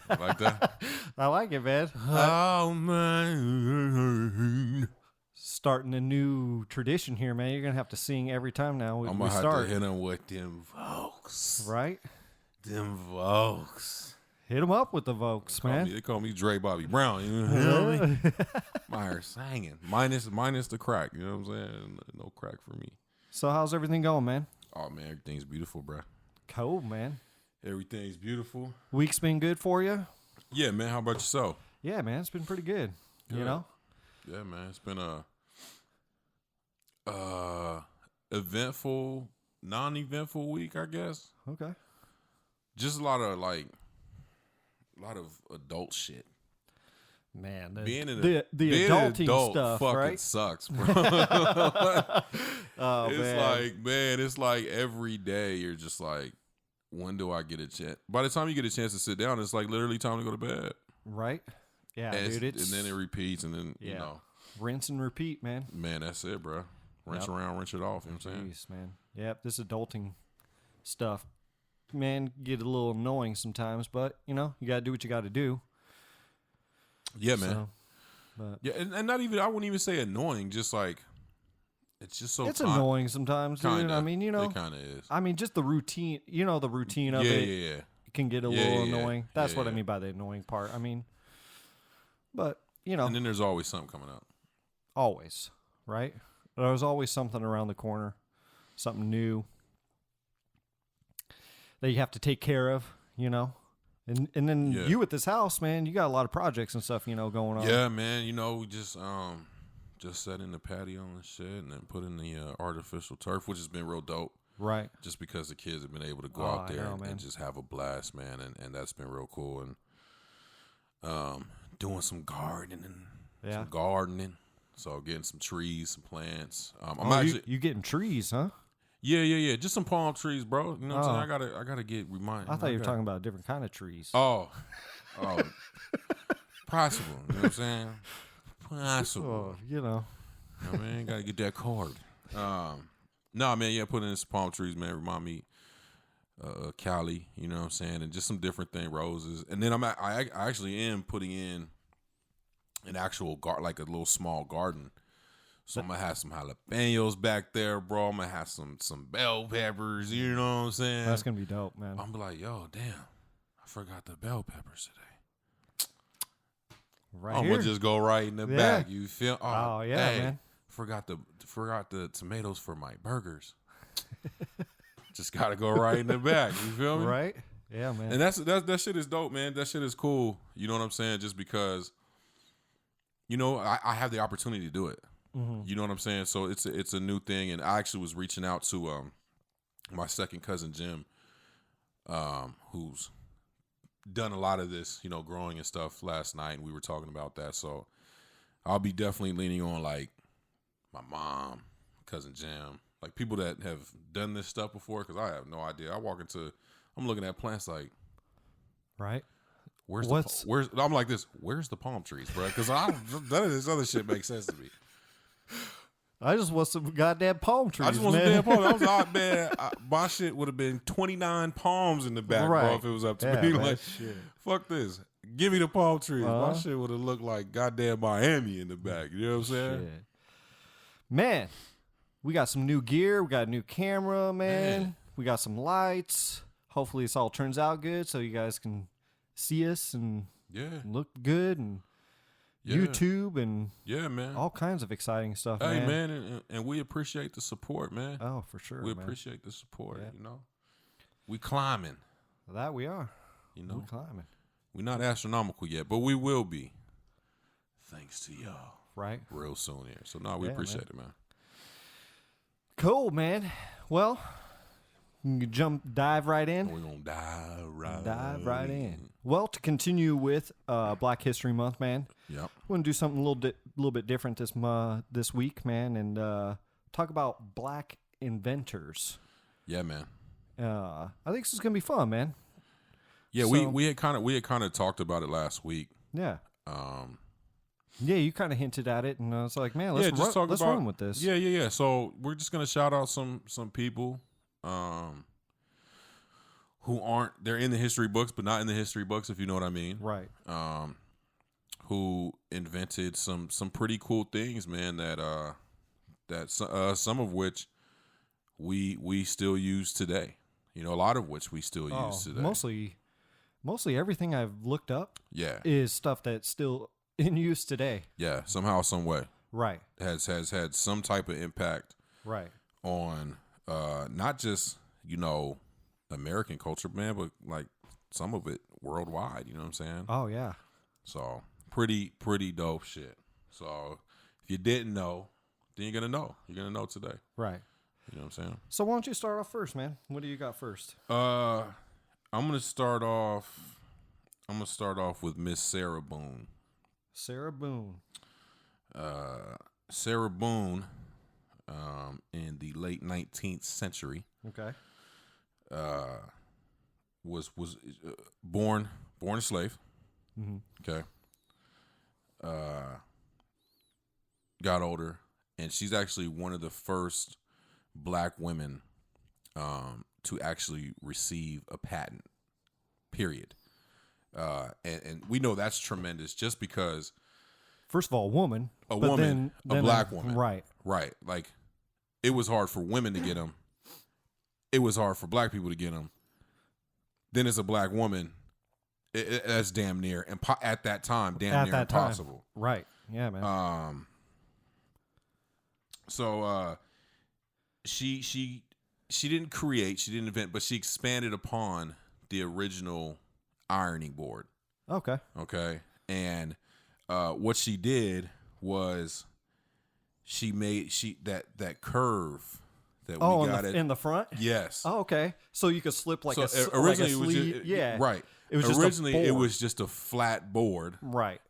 Like that? I like it, man. Oh, man. Starting a new tradition here, man. You're going to have to sing every time now we I'm going to have start. to hit him with them Vokes. Right? Them Vokes. Hit them up with the Vokes, man. They call me Dray Bobby Brown. You know what I mean? My hair singing. Minus the crack. You know what I'm saying? No crack for me. So how's everything going, man? Oh, man, everything's beautiful, bro. Cool, man. Everything's beautiful. Week's been good for you? Yeah, man. How about yourself? Yeah, man. It's been pretty good. You know? Yeah, man. It's been a eventful, non-eventful week, I guess. Okay. Just a lot of adult shit. Man, being the being adulting an adult stuff, fucking right? sucks, bro. Oh, it's like every day you're just like, when do I get a chance? By the time you get a chance to sit down, it's like literally time to go to bed. Right? Yeah, dude. And then it repeats, and then you know, rinse and repeat, man. Man, that's it, bro. Rinse around, rinse it off. You know what I'm saying? Jeez, man. Yep, this adulting stuff, man, get a little annoying sometimes, but you know, you gotta do what you gotta do. Yeah, man. So, but yeah, and not even, I wouldn't even say annoying, just like, it's just so it's annoying sometimes, dude. Kinda. I mean, you know, it kind of is. I mean, just the routine, you know, the routine of it Yeah. can get a Yeah, little yeah, annoying. That's what I yeah. mean by the annoying part. I mean, but you know, And then there's always something coming up. always, right? There's always something around the corner, something new that you have to take care of, you know. And then you at this house, man, you got a lot of projects and stuff, you know, going on. Yeah, man. You know, we just set in the patio and shit, and then put in the artificial turf, which has been real dope. Right. Just because the kids have been able to go out there and just have a blast, man, and that's been real cool. And doing some gardening. So getting some trees, some plants. You getting trees, huh? Yeah. Just some palm trees, bro. You know what I'm saying? I gotta get reminded. I thought you were talking about a different kind of trees. Oh, possible. You know what I'm saying? Possible. Oh, you know. I mean, gotta get that card. No, man, yeah, putting in some palm trees, man, remind me Cali, you know what I'm saying, and just some different roses. And then I actually am putting in an actual like a little small garden. So I'm gonna have some jalapenos back there, bro. I'm gonna have some bell peppers, you know what I'm saying? That's gonna be dope, man. I'm be like, yo, damn, I forgot the bell peppers today. I'm gonna just go right in the back. You feel? Oh yeah, hey, man. Forgot the tomatoes for my burgers. Just gotta go right in the back. You feel me? Right? Yeah, man. And that shit is dope, man. That shit is cool. You know what I'm saying? Just because, you know, I have the opportunity to do it. Mm-hmm. You know what I'm saying? So it's a new thing, and I actually was reaching out to my second cousin Jim, who's done a lot of this, you know, growing and stuff last night, and we were talking about that. So I'll be definitely leaning on like my mom, cousin Jim, like people that have done this stuff before, because I have no idea. I'm looking at plants like, right? I'm like this. Where's the palm trees, bro? Because none of this other shit makes sense to me. I just want some goddamn palm trees. I just want some damn palms. I was like, man, my shit would have been 29 palms in the back, bro, if it was up to me. Man, Like, shit. fuck this. Give me the palm trees. My shit would have looked like goddamn Miami in the back. You know what I'm saying? Shit. Man, we got some new gear. We got a new camera, man. We got some lights. Hopefully this all turns out good so you guys can see us and look good and YouTube and man, all kinds of exciting stuff, hey, man. And we appreciate the support, man. Oh, for sure, We man. appreciate the support, you know. We climbing. That we are. You know. We climbing. We're not astronomical yet, but we will be. Thanks to y'all. Right. Real soon here. So, no, we appreciate it, man. Cool, man. Well, you can dive right in. We're going to dive right in. Well, to continue with Black History Month, man. Yep. We're going to do something a little bit different this week, man, and talk about Black inventors. Yeah, man. I think this is going to be fun, man. Yeah, so, we had kind of talked about it last week. Yeah. Yeah, you kind of hinted at it, and I was like, man, let's run with this. Yeah. So we're just gonna shout out some people who aren't, they're in the history books, but not in the history books, if you know what I mean. Right. Who invented some pretty cool things, man, that some of which we still use today. You know, a lot of which we still use today. Mostly everything I've looked up is stuff that's still in use today. Yeah, somehow, some way. Right. Has had some type of impact on not just, you know, American culture, man, but like some of it worldwide, you know what I'm saying? Oh yeah. So pretty dope shit. So if you didn't know, then you're gonna know. You're gonna know today. Right. You know what I'm saying? So why don't you start off first, man? What do you got first? I'm gonna start off with Miss Sarah Boone. Sarah Boone. Sarah Boone, in the late 19th century. Okay. Was born a slave. Mm-hmm. Okay. Got older, and she's actually one of the first black women to actually receive a patent. Period. And we know that's tremendous, just because. First of all, a black woman, right? Like, it was hard for women to get them. It was hard for black people to get them. Then it's a black woman. That's damn near, and at that time, damn near impossible. Right? Yeah, man. So she didn't create, she didn't invent, but she expanded upon the original ironing board. Okay. And what she did was she made that curve that we got in the front. Yes. Oh, okay. So you could slip like originally it was just, right. It was originally just it was just a flat board, right?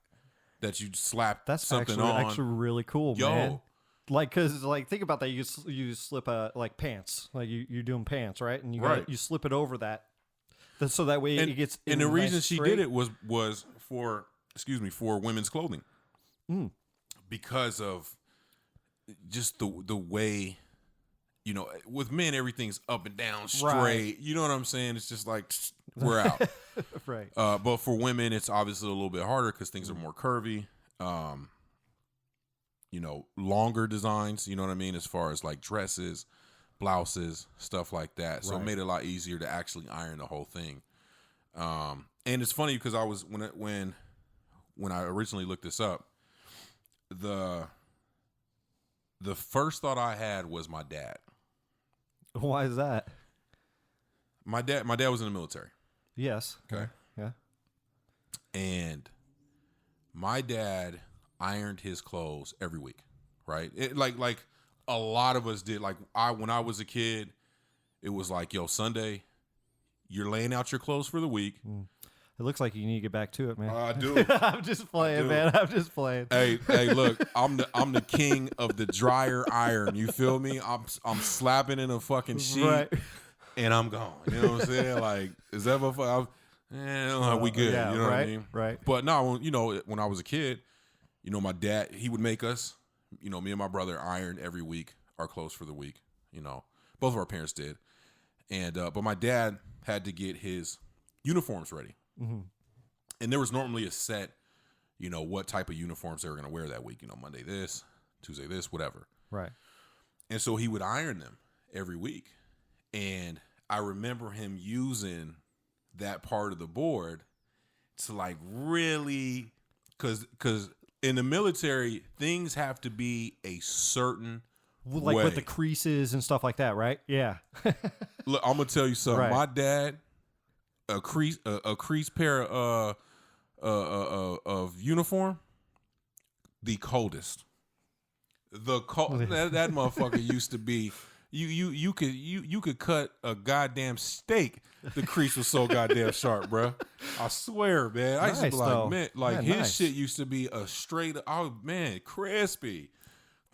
That you slapped something on. That's actually really cool, man. Like, cause like think about that. You slip like pants, like you're doing pants, right? And you slip it over that, so that way it gets. And the reason she did it was for women's clothing, because of just the way, you know, with men everything's up and down straight. Right. You know what I'm saying? It's just like we're out. Right. But for women, it's obviously a little bit harder because things are more curvy. You know, longer designs, you know what I mean, as far as like dresses, blouses, stuff like that. So it made it a lot easier to actually iron the whole thing. And it's funny because I was when I originally looked this up, the first thought I had was my dad. Why is that? My dad was in the military. Yes. Okay. Yeah. And my dad ironed his clothes every week, right? It, like a lot of us did. Like when I was a kid, it was like, yo, Sunday, you're laying out your clothes for the week. It looks like you need to get back to it, man. I do. I'm just playing, man. I'm just playing. Hey, look, I'm the king of the dryer iron. You feel me? I'm slapping in a fucking sheet, and I'm gone. You know what I'm saying? Like, is that what we good? Yeah, you know what I mean? Right. But no, you know, when I was a kid, you know, my dad, he would make us, you know, me and my brother iron every week our clothes for the week. You know, both of our parents did, and but my dad had to get his uniforms ready. Mm-hmm. And there was normally a set, you know, what type of uniforms they were going to wear that week. You know, Monday this, Tuesday this, whatever. Right. And so he would iron them every week. And I remember him using that part of the board to like really, because in the military, things have to be a certain like way. With the creases and stuff like that, right? Yeah. Look, I'm going to tell you something. Right. My dad, a crease pair of uniform, the coldest. That motherfucker used to be. You could cut a goddamn steak. The crease was so goddamn sharp, bro. I swear, man. I used to be like, man, like his shit used to be a straight. Oh man, crispy.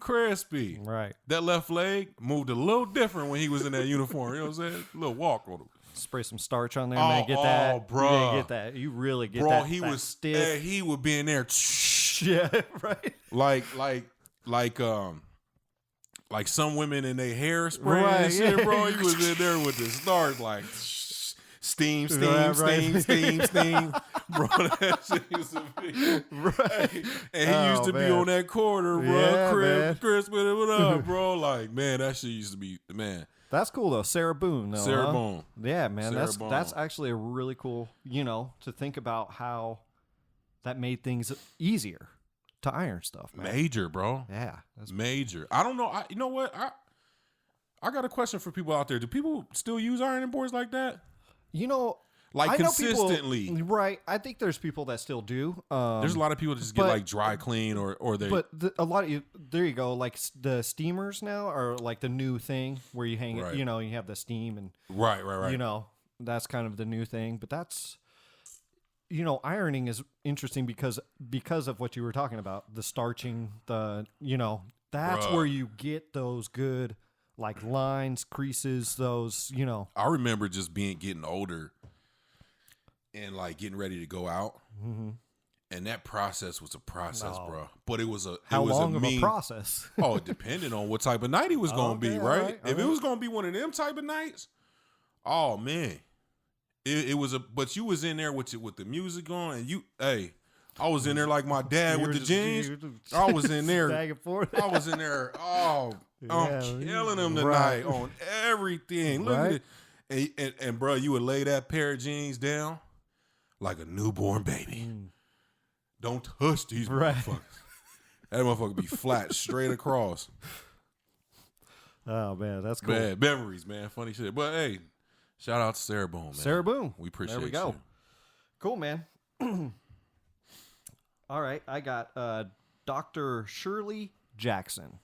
Right. That left leg moved a little different when he was in that uniform. You know what I'm saying? A little walk on him. Spray some starch on there, man. Get that. Oh, bro. You get that. You really get that. He was stiff. He would be in there. Yeah, right. Like some women in their hairspray and shit, bro. He was in there with the starch, like steam, bro. That shit used to be right. Hey, and he used to be on that corner, bro. Yeah, Chris, what up, bro? Like, man, that shit used to be, man. That's cool though, Sarah Boone. Though, Sarah Boone. Yeah, man, Sarah that's Boone. actually a really cool. To think about how that made things easier to iron stuff. Man. Major, bro. Yeah, that's major. I don't know. You know what? I got a question for people out there. Do people still use ironing boards like that? Like I consistently, know people, right? I think there's people that still do. There's a lot of people that just get like dry clean or they. But a lot of there you go. Like the steamers now are like the new thing where you hang it. You have the steam and right. That's kind of the new thing. But that's ironing is interesting because of what you were talking about, the starching, that's where you get those good like lines, creases, those. I remember just getting older. And like getting ready to go out, and that process was a process, bro. But it was a how long of a process? Oh, it depended on what type of night it was gonna be, right? If it was gonna be one of them type of nights, oh man, it was a. But you was in there with the music on, and I was in there like my dad with the jeans. I was in there. Back and forth. I was in there. Oh, I'm killing them tonight on everything. Look at it, and bro, you would lay that pair of jeans down. Like a newborn baby. Don't touch these motherfuckers. That motherfucker be flat straight across. Oh, man, that's cool. Bad memories, man. Funny shit. But, hey, shout out to Sarah Boone, man. Sarah Boone. We appreciate you. There we go. Cool, man. All right, I got Dr. Shirley Jackson.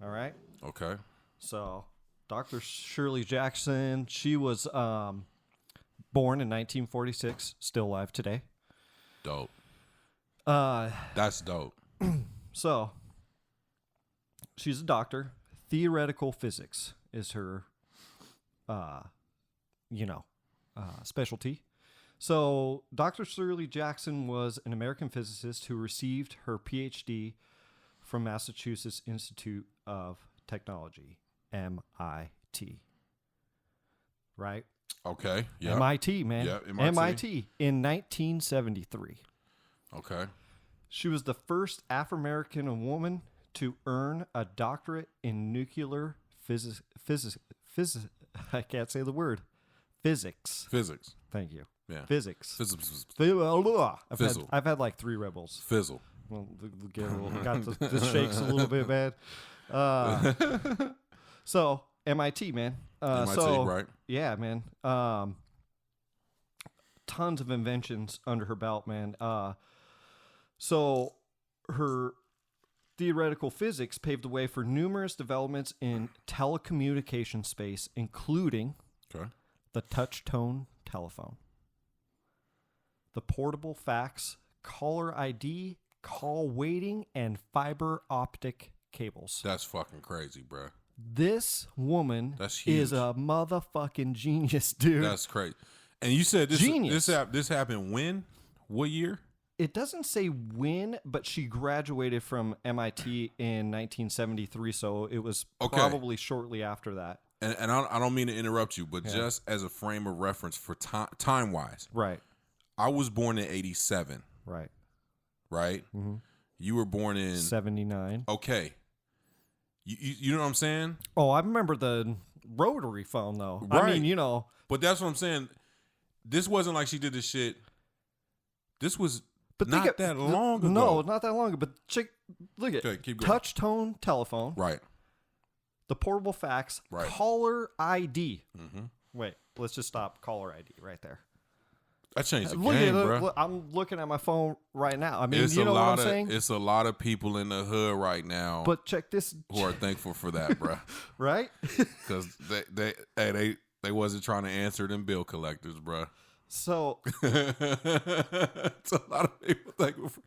All right? Okay. So, Dr. Shirley Jackson, she was... born in 1946, still alive today. Dope. That's dope. So, she's a doctor. Theoretical physics is her, specialty. So, Dr. Shirley Jackson was an American physicist who received her PhD from Massachusetts Institute of Technology, MIT. Right? Okay. Yeah. MIT, man. Yeah, MIT in 1973. Okay. She was the first Afro-American woman to earn a doctorate in nuclear physics. I can't say the word. Physics. Thank you. Yeah. Physics. Fizzle. I've had like 3 Rebels. Fizzle. Well, got the shakes a little bit bad. So MIT, man. MIT, right? Yeah, man. Tons of inventions under her belt, man. So her theoretical physics paved the way for numerous developments in telecommunication space, including the touch-tone telephone, the portable fax, caller ID, call waiting, and fiber optic cables. That's fucking crazy, bro. This woman That's is a motherfucking genius, dude. That's crazy. And you said Genius. This happened when? What year? It doesn't say when, but she graduated from MIT in 1973, so it was probably shortly after that. And I don't mean to interrupt you, but just as a frame of reference for time-wise. Right. I was born in 87. Right. Right? Mm-hmm. You were born in... 79. Okay. You know what I'm saying? Oh, I remember the rotary phone, though. Right. I mean, But that's what I'm saying. This wasn't like she did this shit. This was not that long ago. No, not that long ago. But look at keep going. touch-tone telephone. Right. The portable fax. Right. Caller ID. Mm-hmm. Wait, let's just stop caller ID right there. That changed the game, bro. I'm looking at my phone right now. I mean, it's you know what I'm saying? It's a lot of people in the hood right now. But check this. Who are thankful for that, bro. Right? Because they wasn't trying to answer them bill collectors, bro. So. It's a lot of people thankful for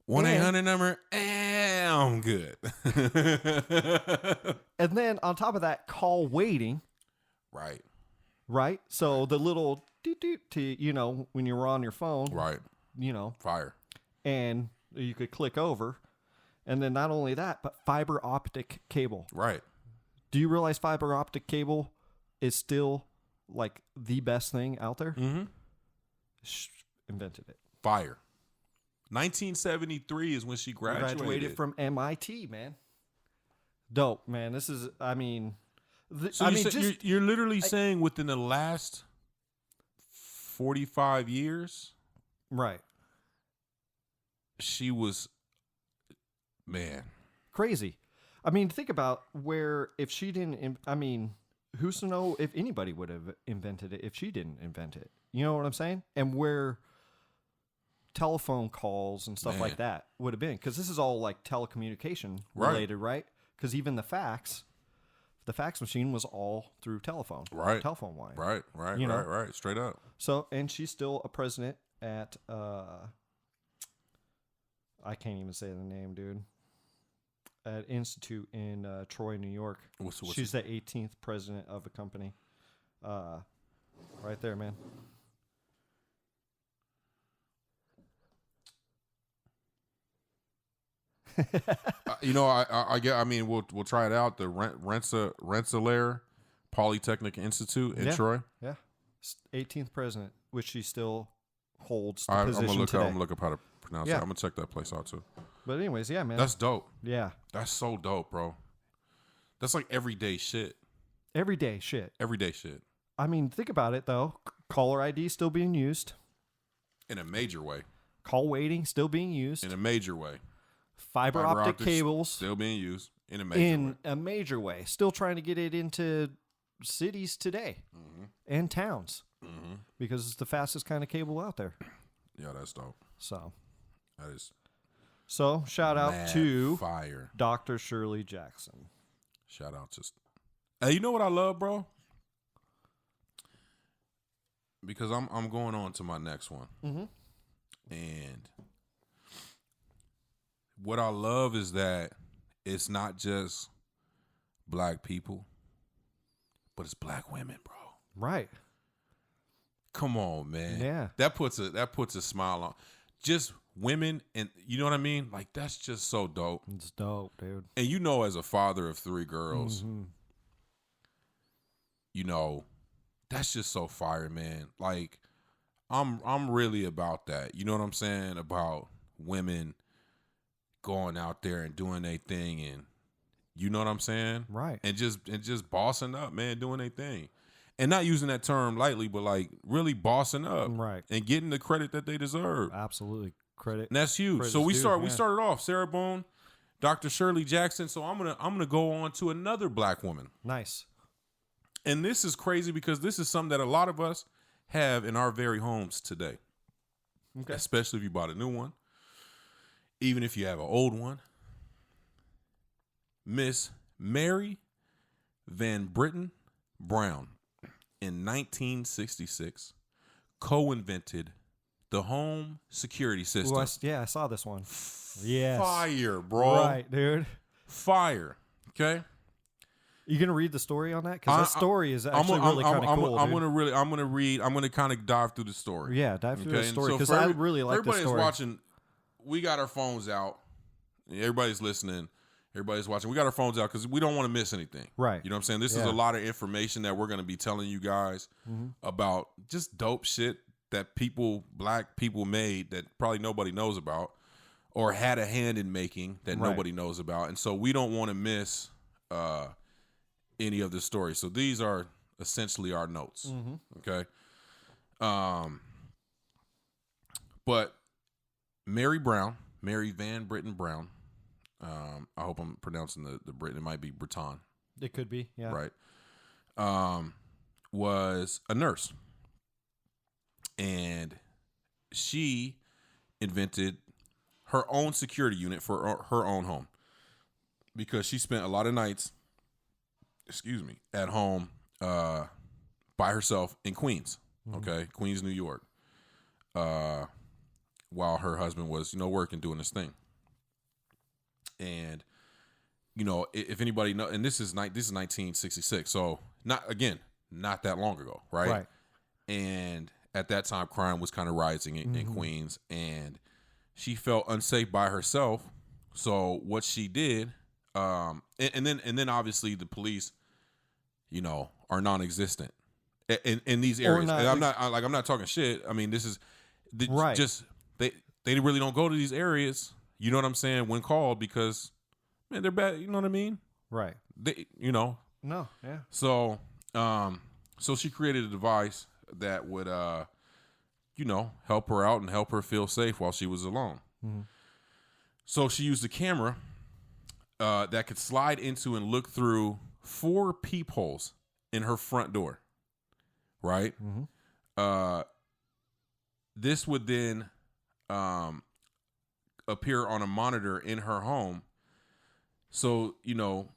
1-800 number. I'm good. And then on top of that, call waiting. Right. Right? So the little to when you were on your phone. Right. Fire. And you could click over. And then not only that, but fiber optic cable. Right. Do you realize fiber optic cable is still like the best thing out there. Mm-hmm. Invented it. Fire. 1973 is when she graduated from MIT, man. Dope, man. This is, I mean, you're literally saying within the last 45 years, right? She was, man, crazy. I mean, think about where if she didn't. I mean, who's to know if anybody would have invented it if she didn't invent it? You know what I'm saying? And where telephone calls and stuff like that would have been, because this is all like telecommunication related, right? Because even the fax machine was all through telephone, telephone line, right, straight up. So, and she's still a president at I can't even say the name, dude. At Institute in Troy, New York. She's the 18th president of a company. Right there, man. I get. I mean, we'll try it out. The Rensselaer Polytechnic Institute in Troy. Yeah, 18th president, which she still holds the I'm position gonna look today. I'm gonna look up how to pronounce it. I'm gonna check that place out too. But anyways, yeah, man, that's dope. Yeah, that's so dope, bro. That's like everyday shit. Everyday shit. I mean, think about it though. Caller ID still being used in a major way. Call waiting still being used in a major way. Fiber optic cables still being used in a major way. Still trying to get it into cities today and towns because it's the fastest kind of cable out there. Yeah, that's dope. So that is. So shout out to fire, Dr. Shirley Jackson. Shout out to. Hey, you know what I love, bro? Because I'm going on to my next one, and what I love is that it's not just black people, but it's black women, bro. Right. Come on, man. Yeah. That puts a smile on. Just women, and you know what I mean? Like, that's just so dope. It's dope, dude. And you know, as a father of 3 girls, you know, that's just so fire, man. Like, I'm really about that. You know what I'm saying? About women going out there and doing their thing, and you know what I'm saying? Right. And just bossing up, man, doing their thing. And not using that term lightly, but like really bossing up. Right. And getting the credit that they deserve. Absolutely. Credit. And that's huge. So we started off Sarah Bone, Dr. Shirley Jackson. So I'm gonna go on to another black woman. Nice. And this is crazy because this is something that a lot of us have in our very homes today. Okay. Especially if you bought a new one. Even if you have an old one. Miss Mary Van Britten Brown in 1966 co-invented the home security system. Ooh, I saw this one. Yes. Fire, bro. Right, dude. Fire. Okay. You gonna read the story on that? Because that story is actually really kind of cool. I'm gonna kind of dive through the story. Yeah, dive through the story because I really like the story. Everybody's watching. We got our phones out. Everybody's listening. Everybody's watching. We got our phones out because we don't want to miss anything. Right. You know what I'm saying? This is a lot of information that we're going to be telling you guys about just dope shit that black people made that probably nobody knows about or had a hand in making that nobody knows about. And so we don't want to miss any of the stories. So these are essentially our notes. Okay. But Mary Van Britten Brown, I hope I'm pronouncing the Britain. It might be Breton. It could be, yeah. Right. Was a nurse. And she invented her own security unit for her own home. Because she spent a lot of nights, at home by herself in Queens. Okay? Queens, New York. While her husband was, working, doing his thing. And, if anybody know, and this is 1966, so not that long ago, right? And at that time, crime was kind of rising in Queens, and she felt unsafe by herself. So what she did, and then obviously the police, are non-existent in these areas. And I'm not talking shit. I mean, this is right. Just they really don't go to these areas. You know what I'm saying? When called, because man, they're bad. You know what I mean? Right. They, you know. No. Yeah. So, so she created a device that would, you know, help her out and help her feel safe while she was alone. Mm-hmm. So she used a camera that could slide into and look through 4 peepholes in her front door. Right. Mm-hmm. This would then appear on a monitor in her home, so you know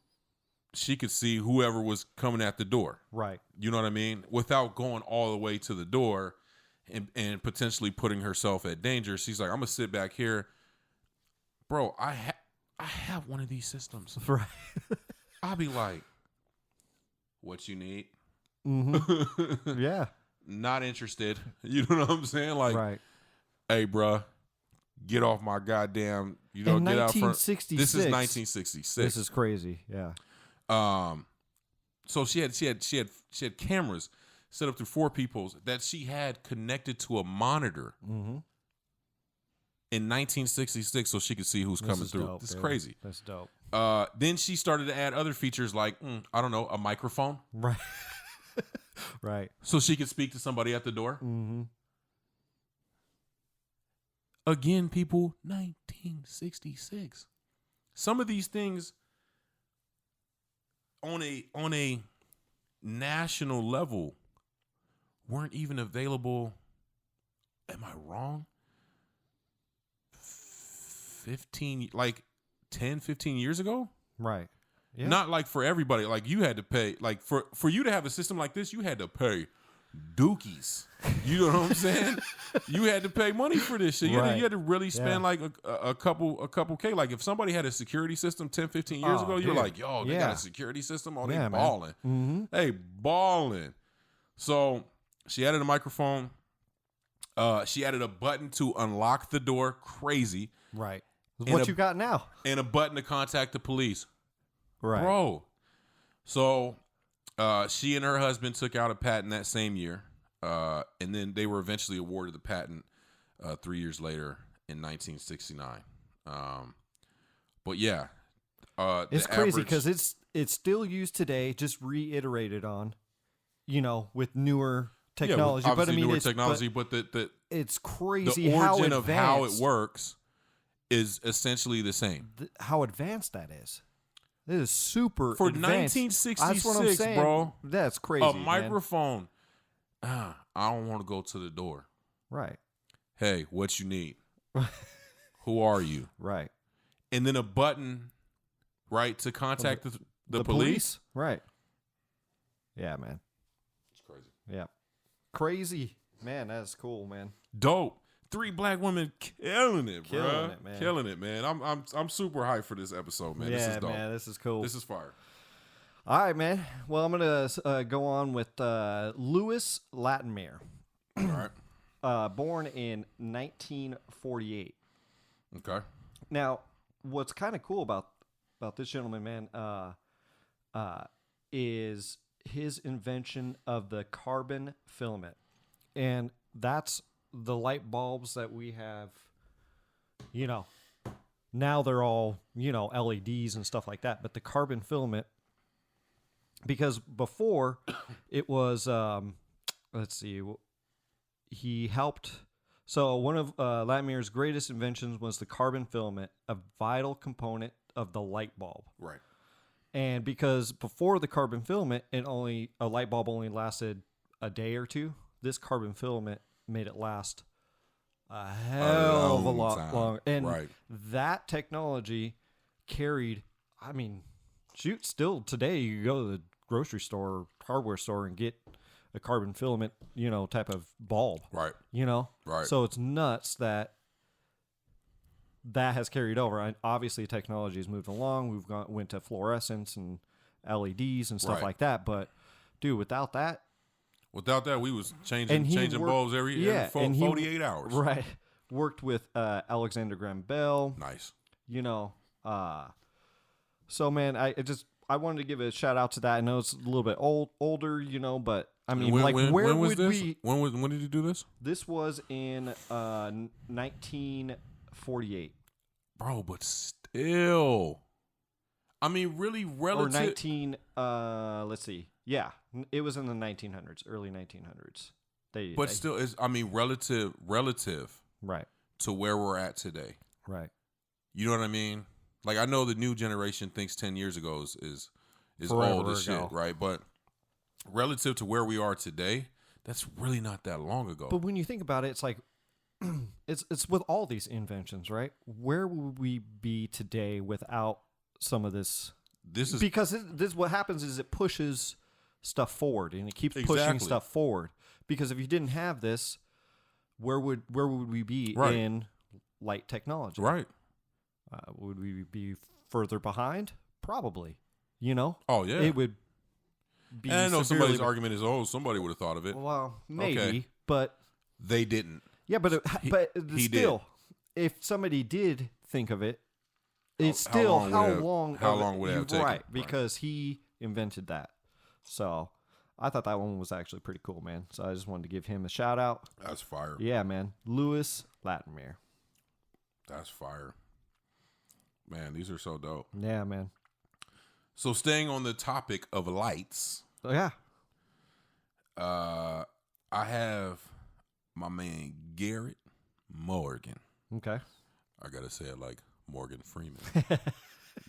she could see whoever was coming at the door. Right. You know what I mean? Without going all the way to the door and potentially putting herself at danger. She's like, I'm gonna sit back here, bro. I have one of these systems. Right. I'll be like, what you need? Mm-hmm. Yeah. Not interested. You know what I'm saying? Like, right. Hey, bro, get off my goddamn. You know, get out front. This is 1966. This is crazy. Yeah. So she had cameras set up through 4 peepholes that she had connected to a monitor. Mm-hmm. In 1966, so she could see who's coming through. Dope, this is crazy. That's dope. Then she started to add other features like, I don't know, a microphone. Right. Right. So she could speak to somebody at the door. Mm-hmm. Again, people, 1966. Some of these things on a national level weren't even available. Am I wrong? 10, 15 years ago? Right. Yeah. Not like for everybody. Like you had to pay, like for you to have a system like this, you had to pay dookies. You know what I'm saying? You had to pay money for this shit. You had to really spend like a couple K. Like if somebody had a security system 10, 15 years ago, you were like, yo, they got a security system. Oh, they balling. Mm-hmm. Hey, balling. So she added a microphone. She added a button to unlock the door. Crazy. Right. What you got now? And a button to contact the police. Right. Bro. So she and her husband took out a patent that same year. And then they were eventually awarded the patent 3 years later in 1969. But yeah. It's crazy because it's still used today, just reiterated on, you know, with newer technology. Yeah, but I mean, newer technology, but it's crazy the origin how of how it works is essentially the same. How advanced that is. It is super for advanced. 1966, that's what I'm saying, bro. That's crazy. A microphone. I don't want to go to the door. Right. Hey, what you need? Who are you? Right. And then a button, right, to contact the police. Right. Yeah, man. It's crazy. Yeah. Crazy. Man, that's cool, man. Dope. 3 black women killing it, bro. Killing it, man. Killing it, man. I'm super hyped for this episode, man. Yeah, this is dope. Man, this is cool. This is fire. All right, man. Well, I'm gonna go on with Louis Latimer. All right. Born in 1948. Okay. Now, what's kind of cool about this gentleman, man, is his invention of the carbon filament, and that's the light bulbs that we have, you know, now they're all, you know, LEDs and stuff like that. But the carbon filament, because before it was, let's see, he helped. So one of Latimer's greatest inventions was the carbon filament, a vital component of the light bulb. Right. And because before the carbon filament, a light bulb only lasted a day or two, this carbon filament made it last a hell of a lot longer. And that technology carried, I mean, shoot, still today you go to the grocery store or hardware store and get a carbon filament, you know, type of bulb. Right. You know? Right. So it's nuts that has carried over. And obviously technology has moved along. Went to fluorescence and LEDs and stuff like that. But dude, without that, we was changing bulbs every 48 hours. Right. Worked with Alexander Graham Bell. Nice. You know, so man, I wanted to give a shout out to that. I know it's a little bit older, but I mean, when where was would this? we? When did you do this? This was in 1948. Bro, but still, I mean, really relative. Or 19. Let's see. Yeah, it was in the 1900s, early 1900s. Still, is relative right to where we're at today. Right. You know what I mean? Like, I know the new generation thinks 10 years ago is Forever old as ago. shit, right? But relative to where we are today, that's really not that long ago. But when you think about it, it's like it's with all these inventions, right? Where would we be today without some of this? Because this what happens is it pushes stuff forward and it keeps pushing stuff forward. Because if you didn't have this, where would we be in light technology? Right. Would we be further behind? Probably. Oh yeah. It would be. And I know somebody's argument is, somebody would have thought of it. Well, maybe, but they didn't. Yeah, but still, if somebody did think of it, it's still how long would it have taken? Right, because he invented that. So I thought that one was actually pretty cool, man. So I just wanted to give him a shout out. That's fire. Yeah, man. Louis Latimer. That's fire. Man, these are so dope. Yeah, man. So staying on the topic of lights. Oh, yeah. I have my man Garrett Morgan. Okay. I gotta say it like Morgan Freeman.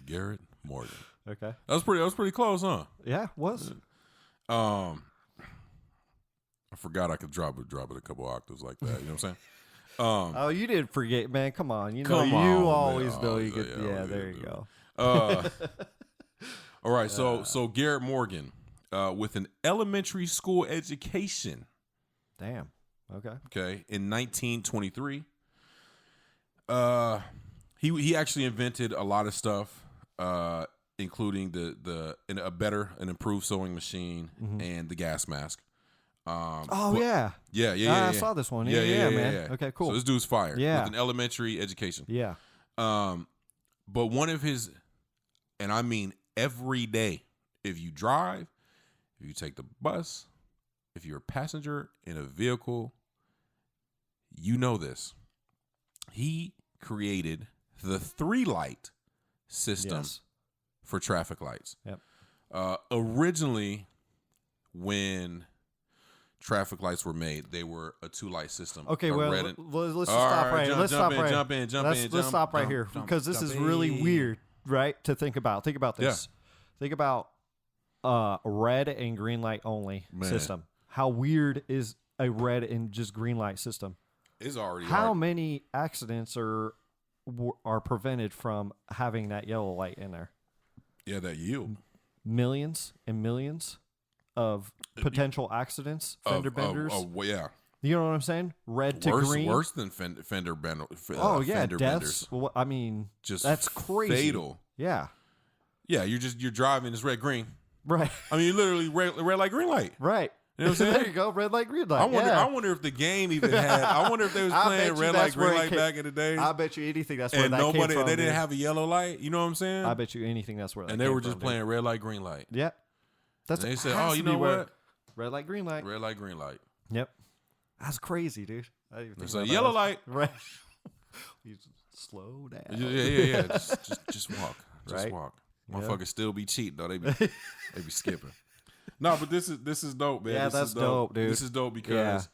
Garrett Morgan. Okay. That was pretty close, huh? Yeah, it was. I forgot I could drop it a couple octaves like that. You know what I'm saying? Oh, you didn't forget, man. Come on. You always know you get. Yeah, there you go. All right. So Garrett Morgan, with an elementary school education. Damn. Okay. Okay. In 1923, he actually invented a lot of stuff, including an improved sewing machine and the gas mask. Yeah. Yeah. I saw this one. Yeah, man. Yeah. Okay, cool. So this dude's fired. Yeah. With an elementary education. Yeah. But one of his, and I mean every day, if you drive, if you take the bus, if you're a passenger in a vehicle, you know this. He created the 3-light system for traffic lights. Yep. Originally, when traffic lights were made, they were a 2-light system. Okay, well, let's stop right here. Let's stop right here. Let's stop right here because this is really weird, right? To think about. Think about this. Yeah. Think about red and green light only system. How weird is a red and just green light system? It's already how many accidents are prevented from having that yellow light in there? Yeah, that yield. Millions and millions of potential accidents, fender benders. Yeah. You know what I'm saying? Red to green. Worse than fender bender. Fender deaths. Well, I mean, just that's crazy. Fatal. Yeah. Yeah, you're driving. It's red green. Right. I mean, you literally red light, green light. Right. You know what I'm saying? There you go. Red light, green light. I wonder if the game even had. I wonder if they was playing red light, green light back in the day. I bet you anything that's where that came from. And they didn't have a yellow light. You know what I'm saying? I bet you anything that's where that and came they were from, just playing red light, green light. Yep. And they said, "Oh, you know what? Red light, green light. Red light, green light." Yep. That's crazy, dude. I didn't even think about yellow light. Right. You slow down. Yeah. Just walk. Just walk. Motherfuckers still be cheating though. They be skipping. No, but this is dope, man. Yeah, that's dope, dude. This is dope because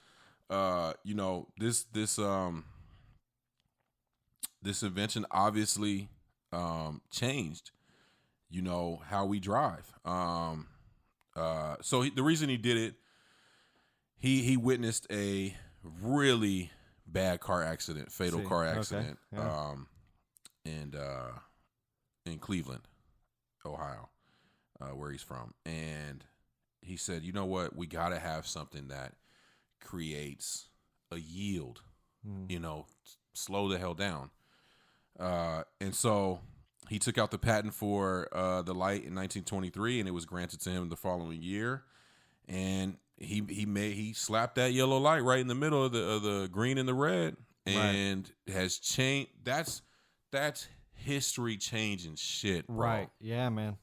this invention obviously changed, how we drive. So the reason he did it, he witnessed a really bad car accident, fatal car accident, in Cleveland, Ohio, where he's from, and he said, "You know what? We got to have something that creates a yield, slow the hell down." And so he took out the patent for the light in 1923, and it was granted to him the following year. And he slapped that yellow light right in the middle of the green and the red, and has changed. That's history changing shit, bro. Right? Yeah, man.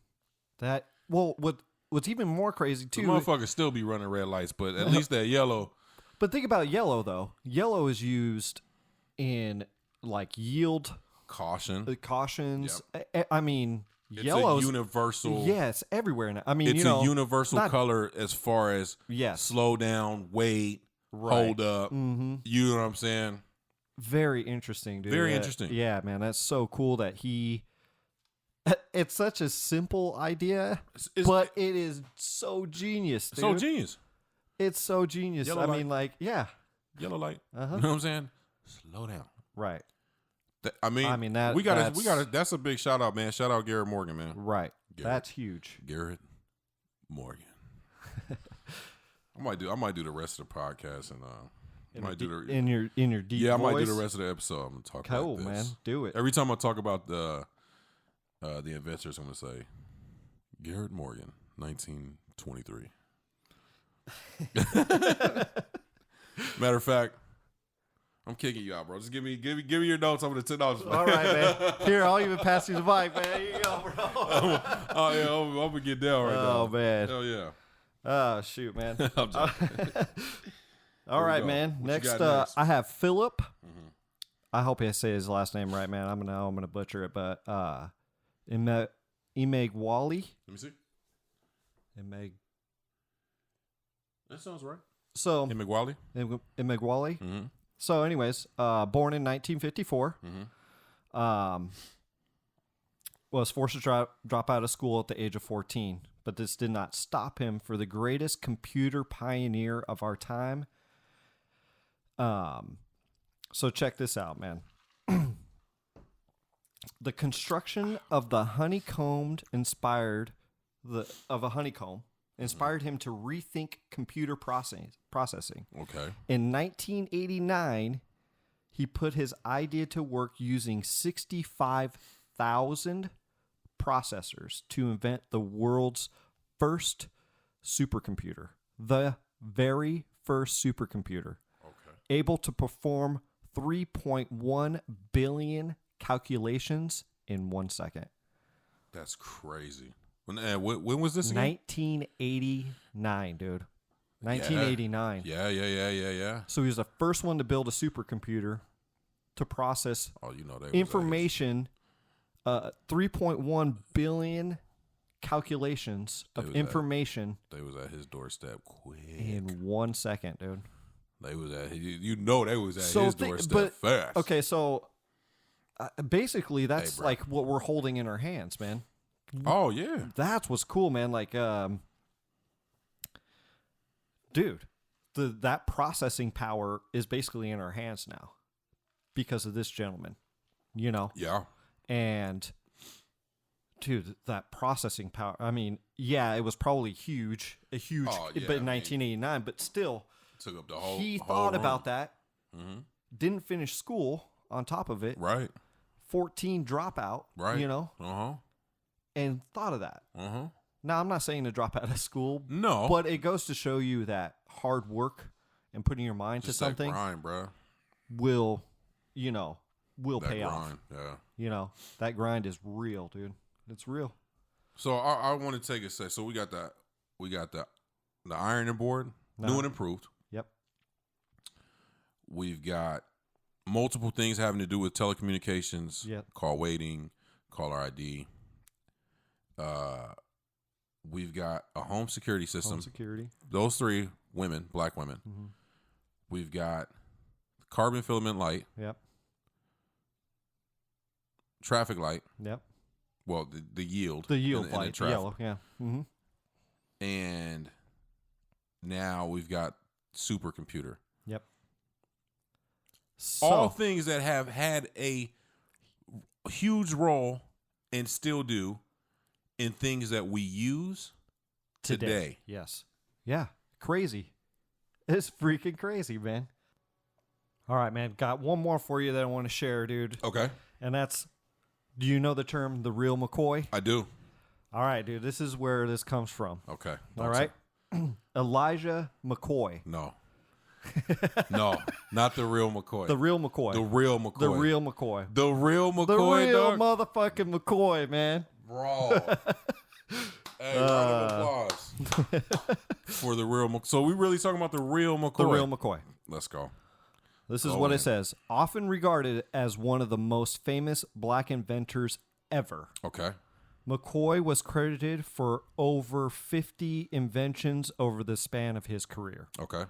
What's even more crazy too? The motherfuckers still be running red lights, but at least that yellow. But think about yellow though. Yellow is used in like yield cautions. Yep. I mean, it's yellow's a universal. Yes, everywhere now. I mean, it's a universal color as far as yes, slow down, wait, hold up. Mm-hmm. You know what I'm saying? Very interesting, dude. Very interesting. Yeah, man, that's so cool that he. It's such a simple idea, but it is so genius, dude. So genius. It's so genius. Yellow light. Mean, like, yeah. Yellow light. Uh-huh. You know what I'm saying? Slow down. Right. I mean that we got that's a big shout out, man. Shout out Garrett Morgan, man. Right. That's huge. Garrett Morgan. I might do the rest of the podcast and in your deep I voice? might do the rest of the episode. I'm gonna talk cool, like this. Man. Do it. Every time I talk about the Inventors, I'm gonna say Garrett Morgan, 1923. Matter of fact, I'm kicking you out, bro. Just give me your notes. I'm gonna $10. All right, man. Here, I'll even pass you the mic, man. Here you go, bro. I'm gonna get down right now. Oh man. Hell yeah. Oh shoot, man. I'm joking. All right, man. What next, I have Philip. Mm-hmm. I hope I say his last name right, man. I'm gonna butcher it, but Imegwali. Let me see. That sounds right. So Imegwali. Imegwali. Mm-hmm. So, anyways, born in 1954. Mm-hmm. Was forced to drop out of school at the age of 14, but this did not stop him for the greatest computer pioneer of our time. So check this out, man. The construction of the honeycomb inspired him to rethink computer processing. Okay. In 1989, he put his idea to work using 65,000 processors to invent the world's first supercomputer. The very first supercomputer. Okay. Able to perform 3.1 billion calculations in 1 second. That's crazy. When was this again? 1989, dude. 1989. Yeah. So he was the first one to build a supercomputer to process information, 3.1 billion calculations of information. They was at his doorstep quick. In 1 second, dude. They was at they was at his doorstep fast. Okay, so basically that's like what we're holding in our hands, man. Oh yeah, that's what's cool, man. Like, dude, that processing power is basically in our hands now because of this gentleman. You know. Yeah. And dude, that processing power. I mean, yeah, it was probably huge, but in 1989, but still, took up the whole. He thought about that. Mm-hmm. Didn't finish school. On top of it, right? 14 dropout, right? You know. Uh-huh. And thought of that. Uh-huh. Now, I'm not saying to drop out of school. No. But it goes to show you that hard work and putting your mind to something that grind, bro. will pay off. Yeah. You know, that grind is real, dude. It's real. So I want to take a sec. So we got the ironing board, new and improved. Yep. We've got multiple things having to do with telecommunications. Yep. Call waiting, caller ID. We've got a home security system. Home security. Those three women, black women. Mm-hmm. We've got carbon filament light. Yep. Traffic light. Yep. Well, the yield. The yield light. The yellow. Yeah. Mm-hmm. And now we've got supercomputer. Yep. All things that have had a huge role and still do in things that we use today. Yes. Yeah. Crazy. It's freaking crazy, man. All right, man. Got one more for you that I want to share, dude. Okay. And that's, do you know the term the real McCoy? I do. All right, dude. This is where this comes from. Okay. All right. Elijah McCoy. No. No, not the real McCoy. The real McCoy. The real McCoy. The real McCoy. The real McCoy. The real dog? motherfucking McCoy, man. Bro. for the real. So we really talking about the real McCoy. The real McCoy. Let's go. This is what it says. Often regarded as one of the most famous black inventors ever. Okay. McCoy was credited for over 50 inventions over the span of his career. Okay.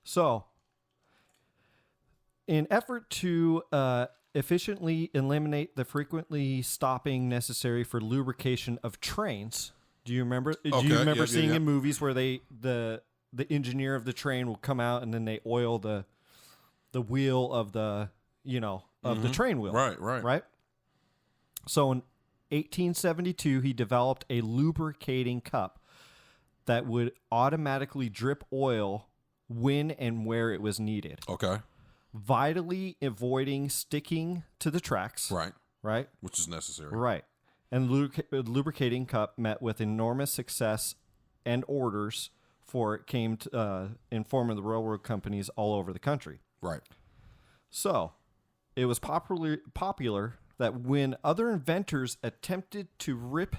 So, in effort to efficiently eliminate the frequently stopping necessary for lubrication of trains, do you remember? Do you remember seeing in movies where the engineer of the train will come out and then they oil the wheel of the the train wheel? Right. So in 1872, he developed a lubricating cup that would automatically drip oil when and where it was needed. Okay. Vitally avoiding sticking to the tracks. Right. Which is necessary. Right. And lubricating cup met with enormous success and orders for it came to, in form of the railroad companies all over the country. Right. So it was popular that when other inventors attempted to rip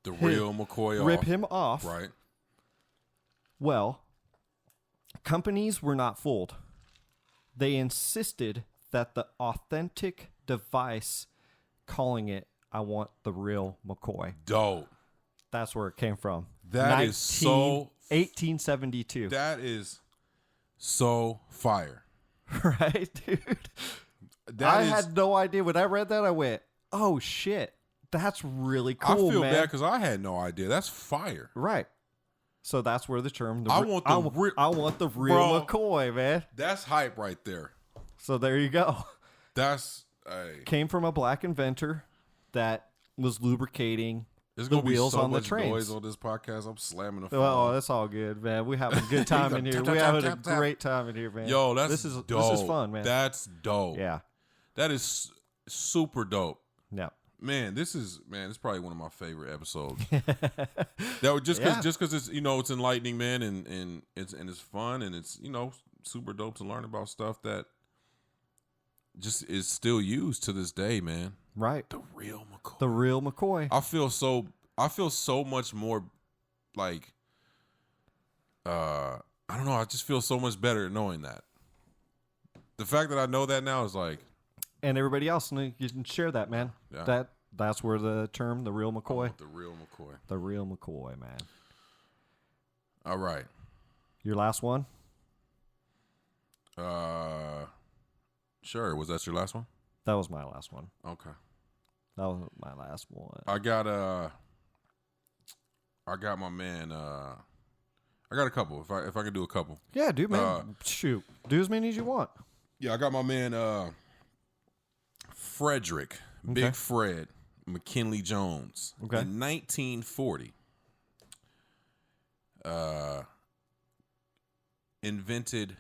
real McCoy off. Right. Well, companies were not fooled. They insisted that the authentic device, calling it, I want the real McCoy. Dope. That's where it came from. That is so... 1872. That is so fire. Right, dude? I had no idea. When I read that, I went, oh, shit. That's really cool, I feel man. bad because I had no idea. That's fire. Right. So that's where the term... I want the real McCoy, man. That's hype right there. So there you go. That's... Came from a black inventor that was lubricating the wheels on the trains. There's going to be so much noise on this podcast. I'm slamming the phone. Oh, that's all good, man. We're having a good time in here. We're having a great time in here, man. Yo, this is dope. This is fun, man. That's dope. Yeah. That is super dope. Yeah. Man, this is probably one of my favorite episodes. That was just because it's it's enlightening, man, and it's fun and it's super dope to learn about stuff that just is still used to this day, man. Right. The real McCoy. The real McCoy. I feel so much more like I don't know, I just feel so much better knowing that. The fact that I know that now is like, and everybody else, you can share that, man. Yeah. That's where the term, the real McCoy. The real McCoy. The real McCoy, man. All right. Your last one? Sure. Was that your last one? That was my last one. Okay. That was my last one. I got my man. I got a couple. If I can do a couple. Yeah, dude, man. Shoot, do as many as you want. Yeah, I got my man. Frederick, Big Fred McKinley Jones. Okay. In 1940, invented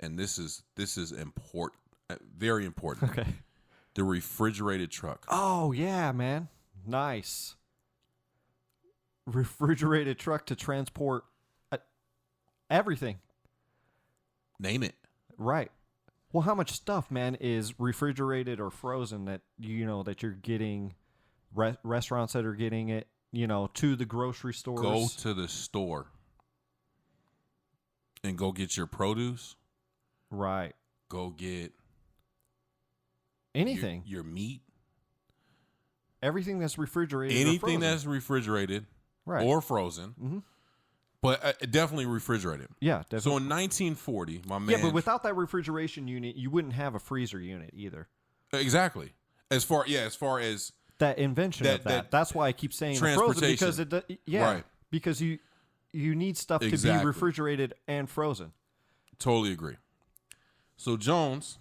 and this is important, very important. Okay. The refrigerated truck. Oh yeah, man, nice. Refrigerated truck to transport everything. Name it. Right. Well, how much stuff, man, is refrigerated or frozen that that you're getting? Restaurants that are getting it, to the grocery stores. Go to the store and go get your produce. Right. Go get anything. Your meat. Everything that's refrigerated. Anything that's refrigerated, right, or frozen. Mm-hmm. But definitely refrigerated. Yeah, definitely. So in 1940, my man... Yeah, but without that refrigeration unit, you wouldn't have a freezer unit either. Exactly. As far as... That invention of that. That's why I keep saying frozen, because right. Because you need stuff to be refrigerated and frozen. Totally agree. So Jones,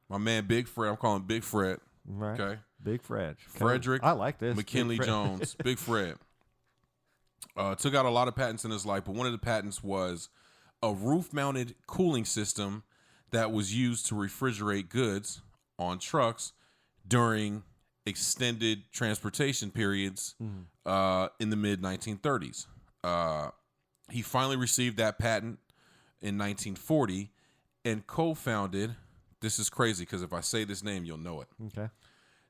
my man Big Fred, I'm calling him Big Fred. Right. Okay. Big Fred. Frederick. I like this. McKinley Jones, Big Fred. Took out a lot of patents in his life, but one of the patents was a roof-mounted cooling system that was used to refrigerate goods on trucks during extended transportation periods in the mid-1930s. He finally received that patent in 1940 and co-founded, this is crazy because if I say this name, you'll know it. Okay.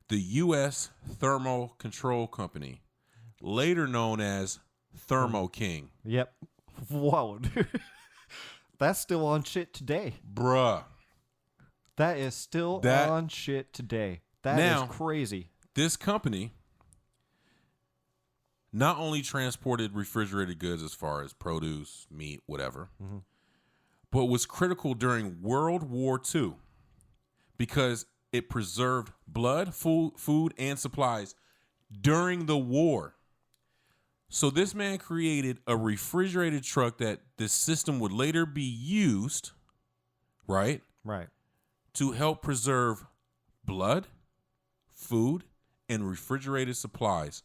The U.S. Thermal Control Company, later known as Thermo King. Yep. Whoa, dude. That's still on shit today. Bruh. That is still on shit today. That is crazy. This company not only transported refrigerated goods as far as produce, meat, whatever, but was critical during World War II because it preserved blood, food, and supplies during the war. So this man created a refrigerated truck that this system would later be used, right? Right. To help preserve blood, food, and refrigerated supplies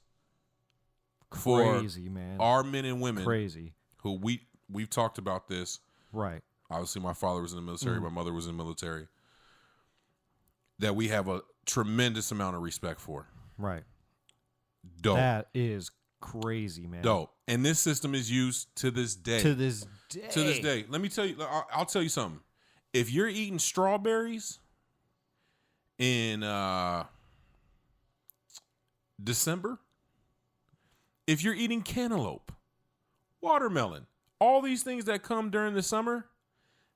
Crazy, man. Our men and women. Crazy. Who we've talked about this. Right. Obviously, my father was in the military. My mother was in the military. That we have a tremendous amount of respect for. Right. Dope. That is crazy, man. Dope. And this system is used to this day. To this day. Let me tell you. I'll tell you something. If you're eating strawberries in December, if you're eating cantaloupe, watermelon, all these things that come during the summer,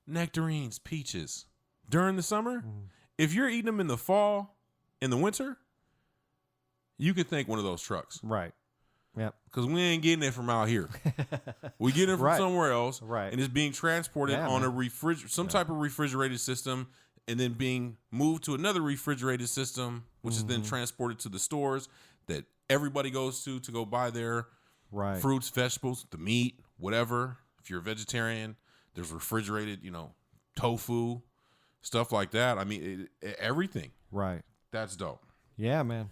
nectarines, peaches, during the summer, if you're eating them in the fall, in the winter, you could thank one of those trucks. Right. Yep. Because we ain't getting it from out here. We get it from somewhere else. Right. And it's being transported on a some type of refrigerated system and then being moved to another refrigerated system, which is then transported to the stores that everybody goes to go buy their fruits, vegetables, the meat, whatever. If you're a vegetarian, there's refrigerated, tofu, stuff like that. I mean, everything. Right. That's dope. Yeah, man.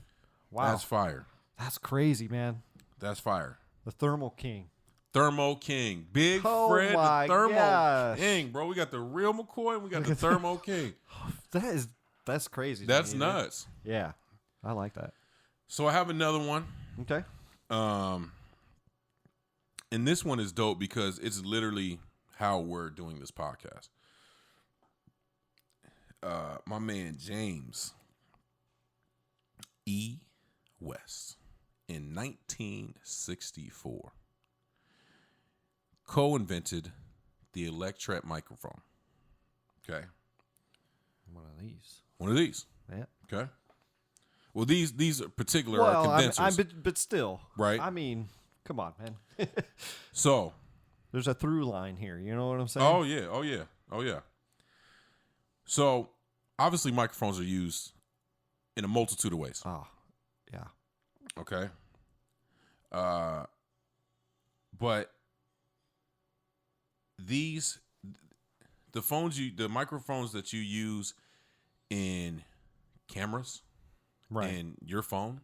Wow. That's fire. That's crazy, man. That's fire. The Thermo King. Thermo King. Big Fred, the Thermo King, bro. We got the Real McCoy and we got the Thermo King. That's crazy. That's nuts. Yeah. I like that. So I have another one. Okay. And this one is dope because it's literally how we're doing this podcast. My man James E. West in 1964 co-invented the Electret Microphone. Okay. One of these. Yeah. Okay. Well, these particular are condensers. But still. Right. I mean, come on, man. So. There's a through line here. You know what I'm saying? Oh, yeah. So, obviously, microphones are used in a multitude of ways. Oh, yeah. Okay. But the microphones that you use in cameras, in your phone,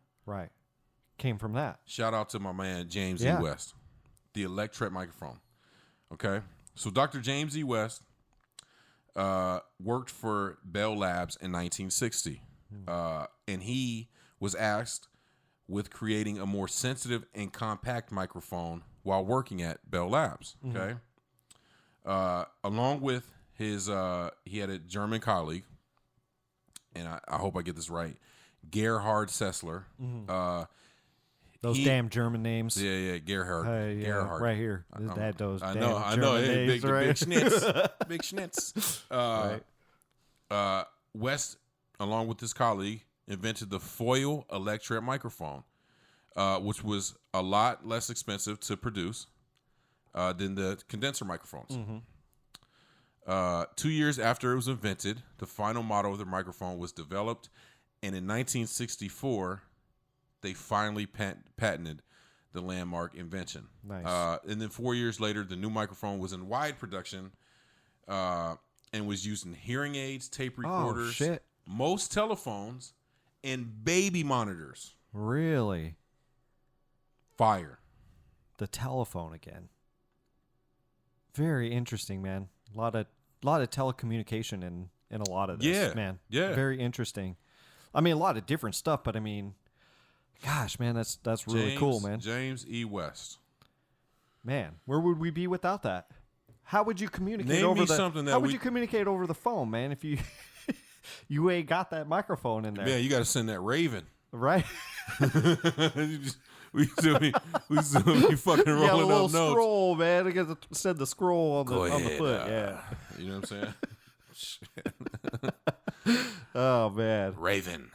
came from that. Shout out to my man James E. West, the Electret Microphone. Okay, so Dr. James E. West worked for Bell Labs in 1960, and he was asked with creating a more sensitive and compact microphone while working at Bell Labs. Okay, along with his, he had a German colleague, and I hope I get this right, Gerhard Sessler. Those damn German names. Yeah, Gerhard. Gerhard. Right here. His dad knows. I know. Hey, names, big schnitz. Big schnitz. Right. West, along with his colleague, invented the foil Electret microphone, which was a lot less expensive to produce than the condenser microphones. 2 years after it was invented, the final model of the microphone was developed, and in 1964, they finally patented the landmark invention. Nice. And then 4 years later, the new microphone was in wide production and was used in hearing aids, tape recorders, most telephones, and baby monitors. Really? Fire. The telephone again. Very interesting, man. A lot of telecommunication in a lot of this, man. Yeah. Very interesting. I mean, a lot of different stuff, but I mean, gosh, man, that's really cool, man. James E. West. Man, where would we be without that? How would you communicate you communicate over the phone, man, if you you ain't got that microphone in there? Yeah, you got to send that Raven. Right? We still be fucking rolling got a little up notes. scroll, man. I got to send the scroll on the foot. Yeah. You know what I'm saying? Oh man, Raven,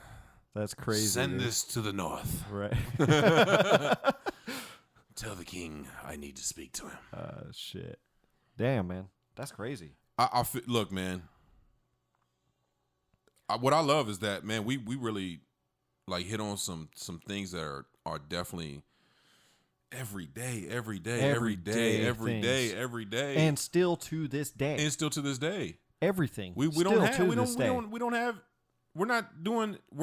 that's crazy. send this to the north. Right. Tell the king I need to speak to him. Shit. Damn, man, that's crazy. Look, man. What I love is that, man, we really like hit on some things that are definitely every day, and still to this day, everything. We're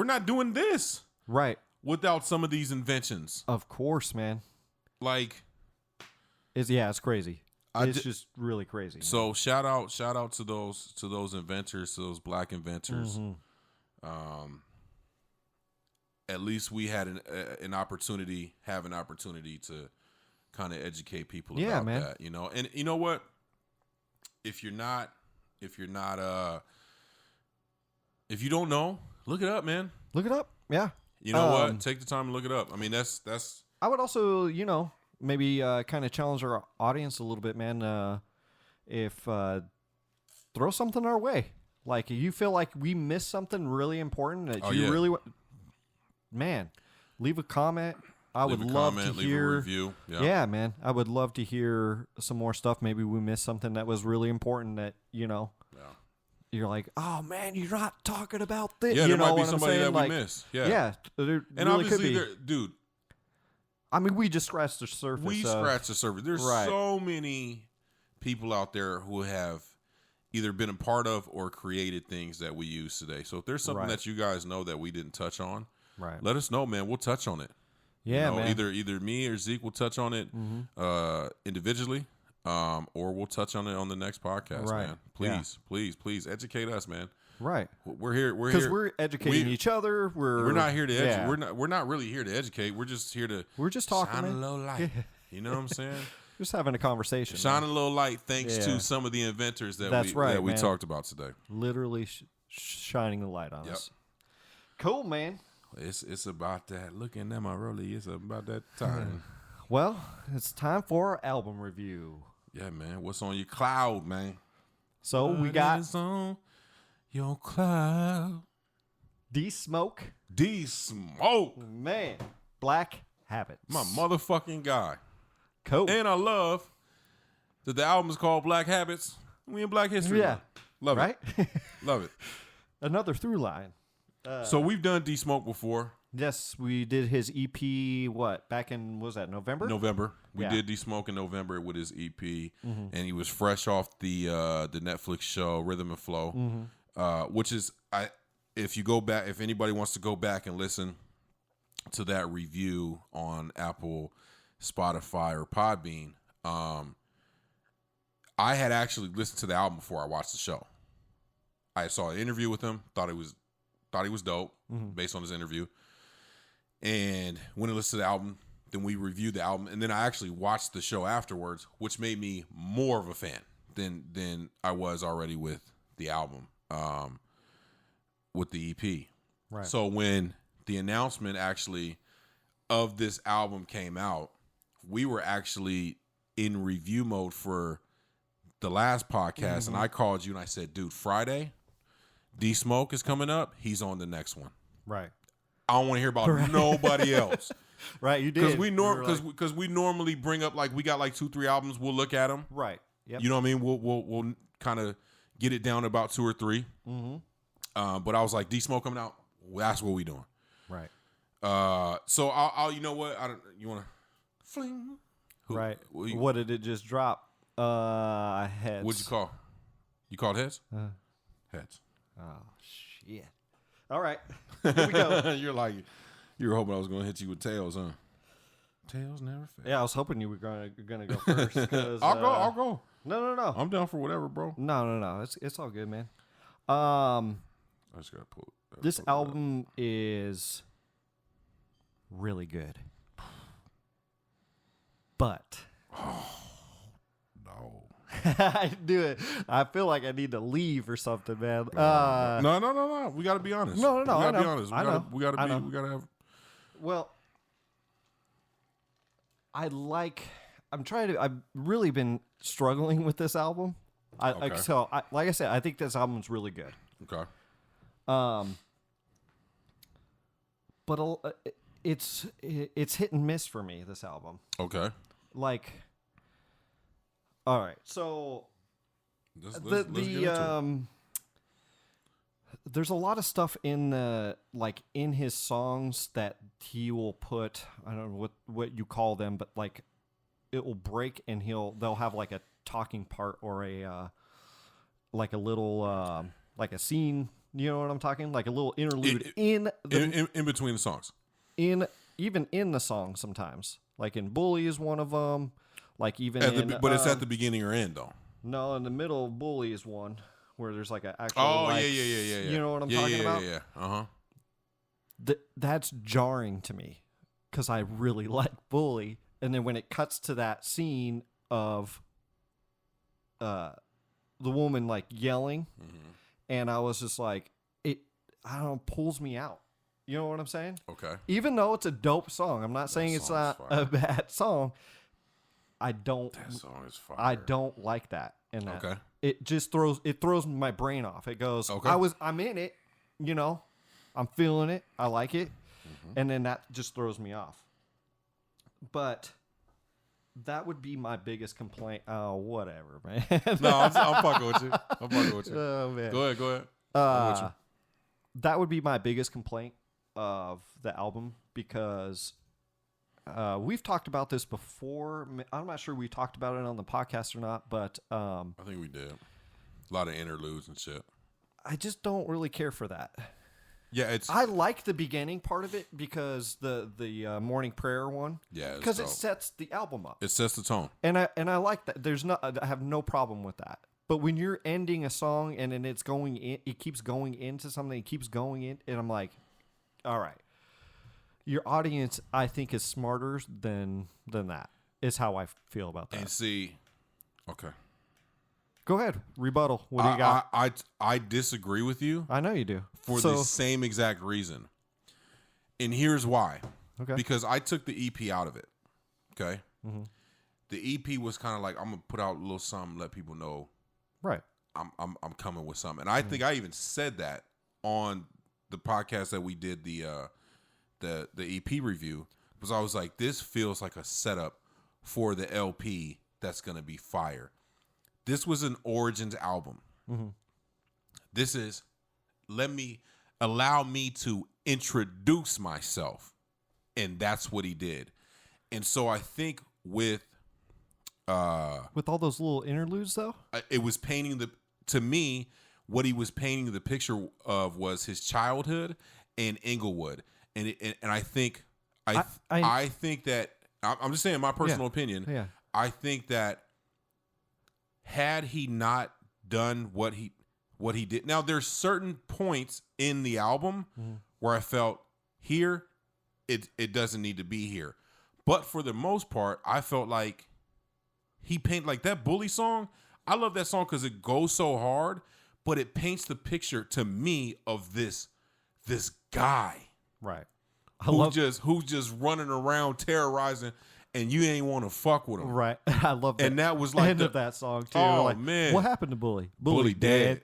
not doing this right without some of these inventions. Of course, man. Like, it's crazy. It's just really crazy. So man. shout out to those inventors, to those black inventors. Mm-hmm. At least we had an opportunity to kind of educate people about that, you know. And you know what? If you don't know, look it up, man. Look it up. Yeah. You know what? Take the time to look it up. I mean, that's. I would also, maybe kind of challenge our audience a little bit, man. If throw something our way, like you feel like we missed something really important that really want, man, leave a comment. I would love to hear a review. Yeah, man, I would love to hear some more stuff. Maybe we missed something that was really important that you're like, oh man, you're not talking about this. Yeah, there might be what somebody that we missed. Yeah, there and really obviously, could be. Dude. I mean, we just scratched the surface. There's so many people out there who have either been a part of or created things that we use today. So if there's something that you guys know that we didn't touch on, let us know, man. We'll touch on it. Yeah, man. Either me or Zeke will touch on it individually, or we'll touch on it on the next podcast, man. Please educate us, man. Right. We're here because we're educating each other. We're not here to educate. We're not really here to educate. We're just here to talking, shine a little light. You know what I'm saying? Just having a conversation. Shine a little light thanks to some of the inventors that we talked about today. Literally shining the light on us. Cool, man. It's about that. Looking at my rollie, it's about that time. Well, it's time for our album review. Yeah, man. What's on your cloud, man? So we got on your cloud. D-Smoke. Man. Black Habits. My motherfucking guy. Cool. And I love that the album is called Black Habits. We in Black History. Yeah. Love it. Love it. Another through line. So we've done D-Smoke before. Yes, we did his EP, back in, what was that, November? November. We did D-Smoke in November with his EP, and he was fresh off the Netflix show Rhythm and Flow, which is, if anybody wants to go back and listen to that review on Apple, Spotify, or Podbean, I had actually listened to the album before I watched the show. I saw an interview with him, thought he was dope based on his interview. And when I listened to the album, then we reviewed the album, and then I actually watched the show afterwards, which made me more of a fan than I was already with the album, with the EP. Right. So when the announcement actually of this album came out, we were actually in review mode for the last podcast, and I called you and I said, dude, Friday, D-Smoke is coming up. He's on the next one. Right. I don't want to hear about nobody else. Right, you did. Because we normally bring up, like, we got like 2-3 albums. We'll look at them. Right. Yep. You know what I mean? We'll kind of get it down to about 2 or 3. But I was like, D-Smoke coming out. Well, that's what we doing. Right. So I'll you know what? You want to fling? Right. What did it just drop? Heads. What'd you call? You called Heads? Heads. Oh shit. All right. Here we go. You were hoping I was going to hit you with Tails, huh? Tails never fail. Yeah, I was hoping you were gonna go first. I'll go. No. I'm down for whatever, bro. No. It's all good, man. I just gotta pull. This album is really good, but no. I do it. I feel like I need to leave or something, man. No. We got to be honest. No. We got to be honest. I know. We got to have. Well, I've really been struggling with this album. Like I said, I think this album's really good. Okay. But it's hit and miss for me, this album. Okay. Like, all right, so let's get into it. There's a lot of stuff in in his songs that he will put, I don't know what you call them, but like it will break and they'll have like a talking part or a like a little like a scene, you know what I'm talking? Like a little interlude in between the songs. Even in the song sometimes. Like in Bully is one of them. Like even but it's at the beginning or end though. No, in the middle of Bully is one where there's like an actual. Oh, yeah. You know what I'm talking about? Yeah. Uh-huh. That's jarring to me because I really like Bully, and then when it cuts to that scene of the woman like yelling, and I was just like, I don't know, pulls me out. You know what I'm saying? Okay. Even though it's a dope song, I'm not saying it's not a bad song. That song is fire. I don't like that. And that. Okay. It just throws my brain off. It goes, okay. I'm in it, you know, I'm feeling it. I like it. And then that just throws me off. But that would be my biggest complaint. Oh, whatever, man. No, I'm fucking with you. Oh, man. Go ahead. I'm with you. That would be my biggest complaint of the album because we've talked about this before. I'm not sure we talked about it on the podcast or not, but I think we did. A lot of interludes and shit. I just don't really care for that. Yeah, I like the beginning part of it because the morning prayer one. Yeah, because it sets the album up. It sets the tone, and I like that. I have no problem with that. But when you're ending a song and then it's going in, it keeps going into something, it keeps going in, and I'm like, all right, your audience, I think, is smarter than that. Is how I feel about that. And see, okay, go ahead, rebuttal. What do you got? I disagree with you. I know you do for the same exact reason, and here's why. Okay, because I took the EP out of it. Okay, the EP was kind of like, I'm gonna put out a little something, let people know. Right. I'm coming with something. And I think I even said that on the podcast that we did the EP review, because I was like, this feels like a setup for the LP that's going to be fire. This was an Origins album. This is allow me to introduce myself. And that's what he did. And so I think with all those little interludes, though, it was painting to me, what he was painting the picture of was his childhood in Inglewood, and I think I think that I'm just saying my personal opinion. Yeah. I think that had he not done what he did, now there's certain points in the album where I felt here it doesn't need to be here, but for the most part, I felt like. He painted like that Bully song. I love that song because it goes so hard, but it paints the picture to me of this guy, right? Who's just running around terrorizing, and you ain't want to fuck with him, right? I love that, and that was like end of that song too. Oh like, man, what happened to Bully? Bully dead.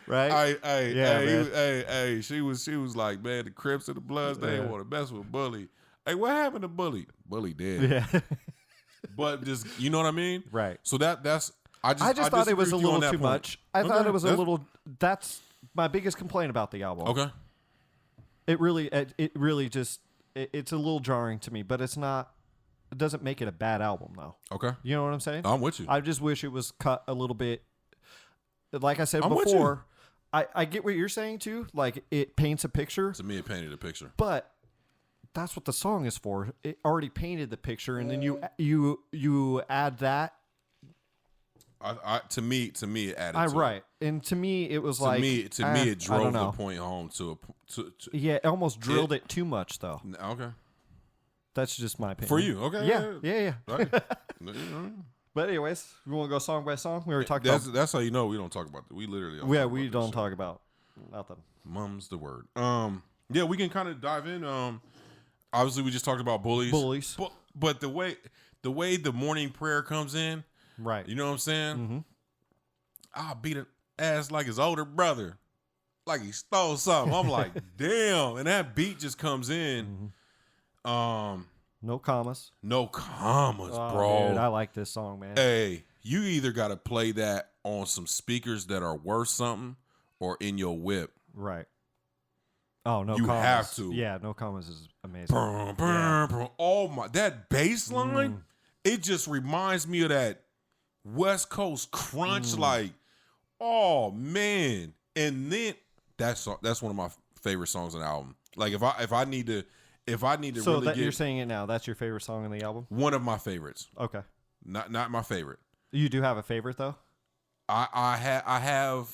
Right? Hey, she was like, man, the Crips and the Bloods, they ain't want to mess with Bully. Hey, what happened to Bully? Bully dead. Yeah. But just, you know what I mean? Right. So that's I just thought it was a little too much. I thought it was a little. That's my biggest complaint about the album. Okay. It really just it's a little jarring to me, but it's not. It doesn't make it a bad album though. Okay. You know what I'm saying? I'm with you. I just wish it was cut a little bit. Like I said before, I get what you're saying too. Like it paints a picture. To me, it painted a picture. But that's what the song is for. It already painted the picture, and then you add that. To me, it added. Right, and to me, it was to like me, it drove the point home to yeah, it almost drilled it too much though. Okay, that's just my opinion. For you, okay, yeah. Right. But anyways, we want to go song by song. We already talked about. That's how you know we don't talk about that. We literally. We don't talk about nothing. Mum's the word. Yeah, we can kind of dive in. Obviously, we just talked about bullies. But the way the morning prayer comes in, right? You know what I'm saying? Mm-hmm. I'll beat an ass like his older brother, like he stole something. I'm like, damn, and that beat just comes in. Mm-hmm. No commas. No commas, bro. Dude, I like this song, man. Hey, you either got to play that on some speakers that are worth something or in your whip. Right. Oh, no you commas. You have to. Yeah, no commas is amazing. Oh, my. That bass line, it just reminds me of that West Coast crunch. Like, oh, man. And then that's one of my favorite songs on the album. Like, if I need to so really that get, you're saying it now, that's your favorite song on the album? One of my favorites. Okay. Not my favorite. You do have a favorite though? I have.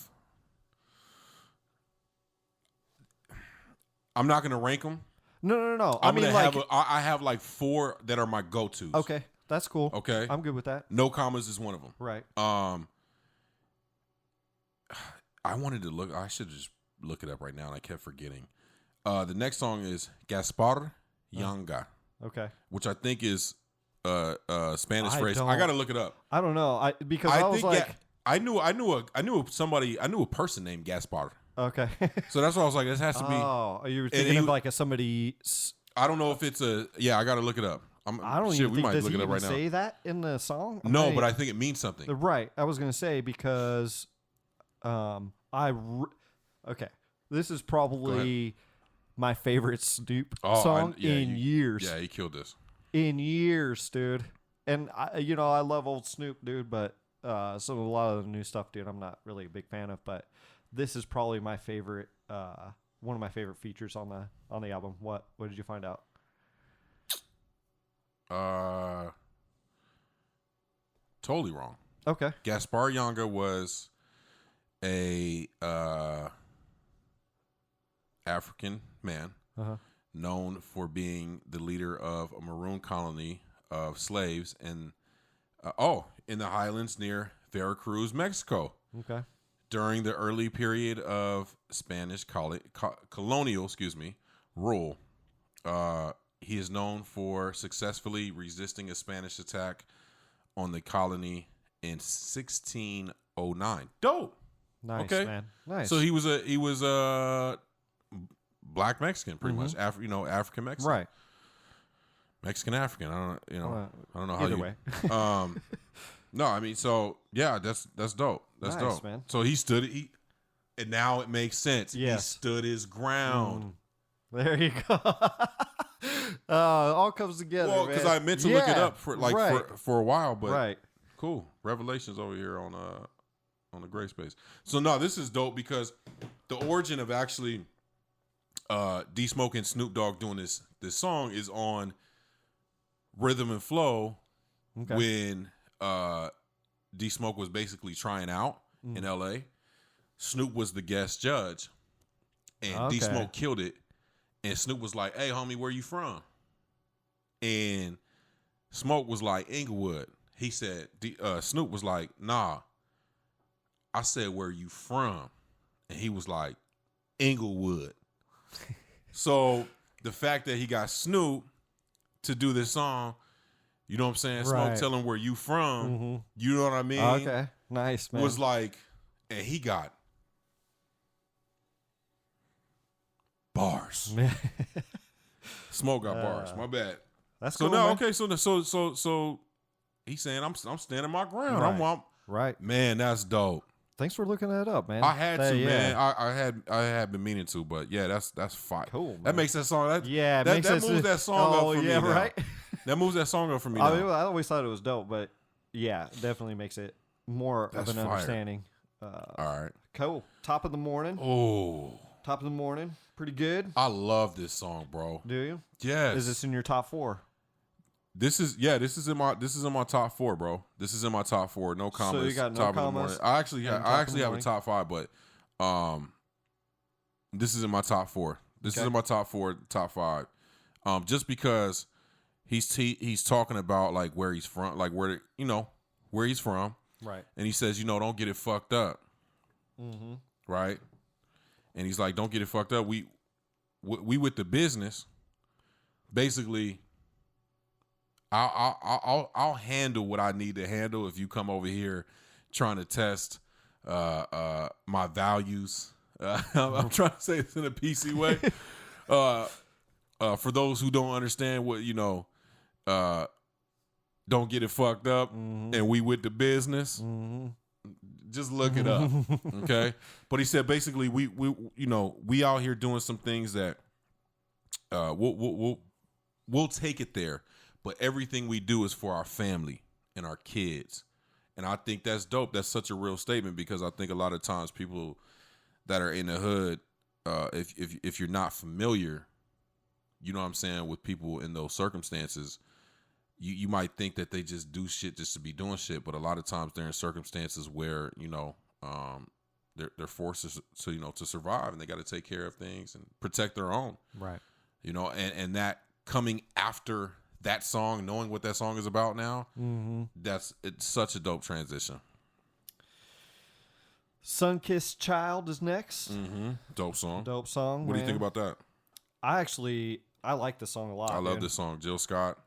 I'm not gonna rank them. No. I have like 4 that are my go-tos. Okay, that's cool. Okay, I'm good with that. No commas is one of them. Right. I wanted to look. I should just look it up right now, and I kept forgetting. The next song is Gaspar Yanga. Okay. Which I think is Spanish phrase. I gotta look it up. I don't know. I knew a person named Gaspar. Okay. So that's why I was like, this has to be. Oh, you were thinking of like somebody. I don't know if it's a. Yeah, I got to look it up. I don't even think does he even say that in the song? No, but I think it means something. Right. I was gonna say because, okay, this is probably my favorite Snoop song in years. Yeah, he killed this. In years, dude. And I love old Snoop, dude, but a lot of the new stuff, dude, I'm not really a big fan of. But this is probably my favorite, one of my favorite features on the album. What did you find out? Totally wrong. Okay. Gaspar Yanga was a African man known for being the leader of a maroon colony of slaves in the highlands near Veracruz, Mexico. Okay. During the early period of Spanish colonial rule. He is known for successfully resisting a Spanish attack on the colony in 1609. Dope. Nice, okay. Man. Nice. So he was a black Mexican, pretty much. African Mexican. Right. Mexican African. I don't know how either way. No, I mean, so yeah, that's dope. That's nice, dope, man. So he stood. And now it makes sense. Yes. He stood his ground. There you go. It all comes together. Well, because I meant to look it up for a while, but right. Cool. Revelations over here on the gray space. So no, this is dope because the origin of actually D Smoke and Snoop Dogg doing this song is on Rhythm and Flow when D Smoke was basically trying out in LA. Snoop was the guest judge, and D Smoke killed it. And Snoop was like, "Hey, homie, where you from?" And Smoke was like, "Inglewood." He said, Snoop was like, "Nah, I said, where you from?" And he was like, "Inglewood." So the fact that he got Snoop to do this song, you know what I'm saying? Smoke, tell him where you from. You know what I mean? Okay, nice, man. Was like, and he got bars. Smoke got bars. My bad. That's so cool, now. man. Okay, so he's saying I'm standing my ground. Right. Man, that's dope. Thanks for looking that up, man. I had to, man. I had been meaning to, but yeah, that's fire. Cool. Man. That makes that song. That moves that song up for me. Right. That moves that song up for me. I always thought it was dope, but yeah, definitely makes it more of an understanding. All right. Cool. Top of the morning. Oh. Top of the morning. Pretty good. I love this song, bro. Do you? Yes. Is this in your top 4? This is in my top 4, bro. This is in my top 4. No commas. So you got no top commas. Of the morning. I actually have a top 5, but this is in my top 4. This is in my top 4, top 5. Just because he's talking about like where he's from, like where he's from, right? And he says, don't get it fucked up, right? And he's like, don't get it fucked up. we with the business. Basically, I'll handle what I need to handle if you come over here trying to test my values. I'm trying to say this in a PC way. For those who don't understand what don't get it fucked up, and we with the business. Just look it up, okay? But he said basically we out here doing some things that we'll take it there, but everything we do is for our family and our kids, and I think that's dope. That's such a real statement because I think a lot of times people that are in the hood, if you're not familiar, you know what I'm saying, with people in those circumstances. You might think that they just do shit just to be doing shit, but a lot of times they're in circumstances where they're forced to survive, and they got to take care of things and protect their own. Right. And that coming after that song, knowing what that song is about now, it's such a dope transition. Sun-Kissed Child is next. Dope song. What do you think about that? I like this song a lot. I love this song. Jill Scott.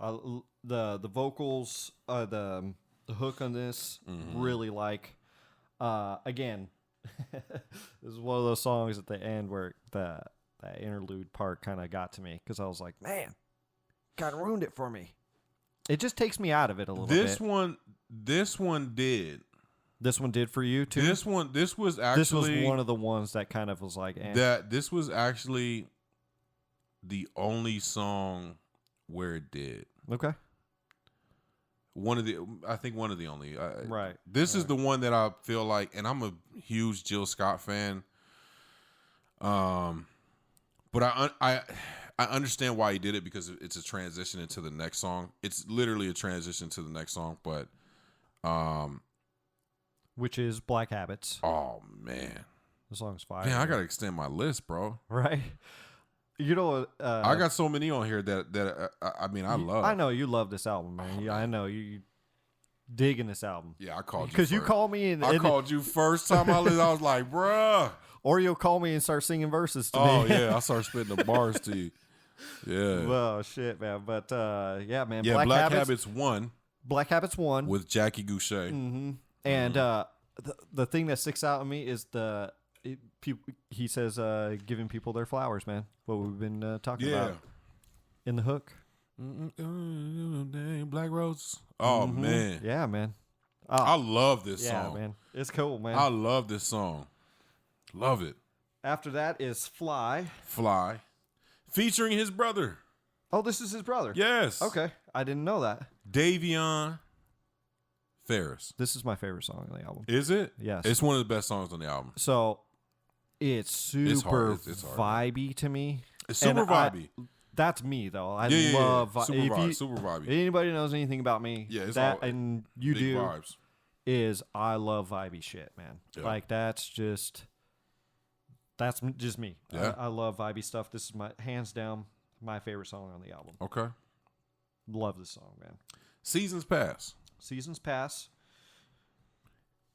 The vocals, the hook on this, really like. Again, this is one of those songs at the end where that interlude part kind of got to me because I was like, man, kind of ruined it for me. It just takes me out of it a little bit. This one did. This one did for you too. This was one of the ones that kind of was like this was actually the only song where it did. Okay. I think one of the only. Right. This is the one that I feel like, and I'm a huge Jill Scott fan. But I understand why he did it because it's a transition into the next song. It's literally a transition to the next song, but which is Black Habits. Oh man, the song's fire. Man, I gotta extend my list, bro. Right. You know, I got so many on here that I love. I know you love this album, man. I know you digging this album. Yeah, I called you because you called me and I called you first time I listened. I was like, bruh. Or you'll call me and start singing verses to me. Oh yeah, I start spitting the bars to you. Yeah. Well, shit, man. But yeah, man. Yeah, Black Habits won. Black Habits won with Jackie Goucher. And the thing that sticks out to me is he says giving people their flowers, man. What we've been talking about in the hook. Black Rose. Oh man, yeah, man. I love this song. Yeah, man. It's cool, man. I love this song. Love it. After that is Fly, featuring his brother. Oh, this is his brother. Yes. Okay, I didn't know that. Davion Ferris. This is my favorite song on the album. Is it? Yes. It's one of the best songs on the album. So it's super vibey to me. It's super vibey. That's me though. I love super vibey. If anybody knows anything about me, it's that and you do vibes. Is I love vibey shit, man. Yeah. Like that's just me. Yeah. I love vibey stuff. This is my hands down my favorite song on the album. Okay. Love this song, man. Seasons Pass.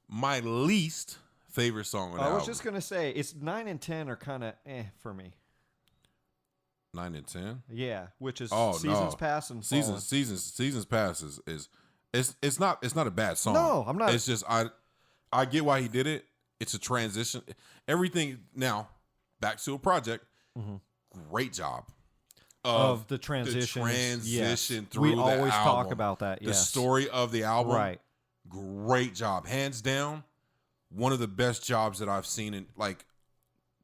My least favorite song on the album. I was just gonna say it's 9 and 10 are kind of for me. 9 and 10. Yeah, which is Seasons Pass and Seasons Pass is it's not a bad song. No, I'm not. It's just I get why he did it. It's a transition. Everything now back to a project. Great job of the transition. Through we the always album. talk about that. The story of the album. Right. Great job, hands down. One of the best jobs that I've seen in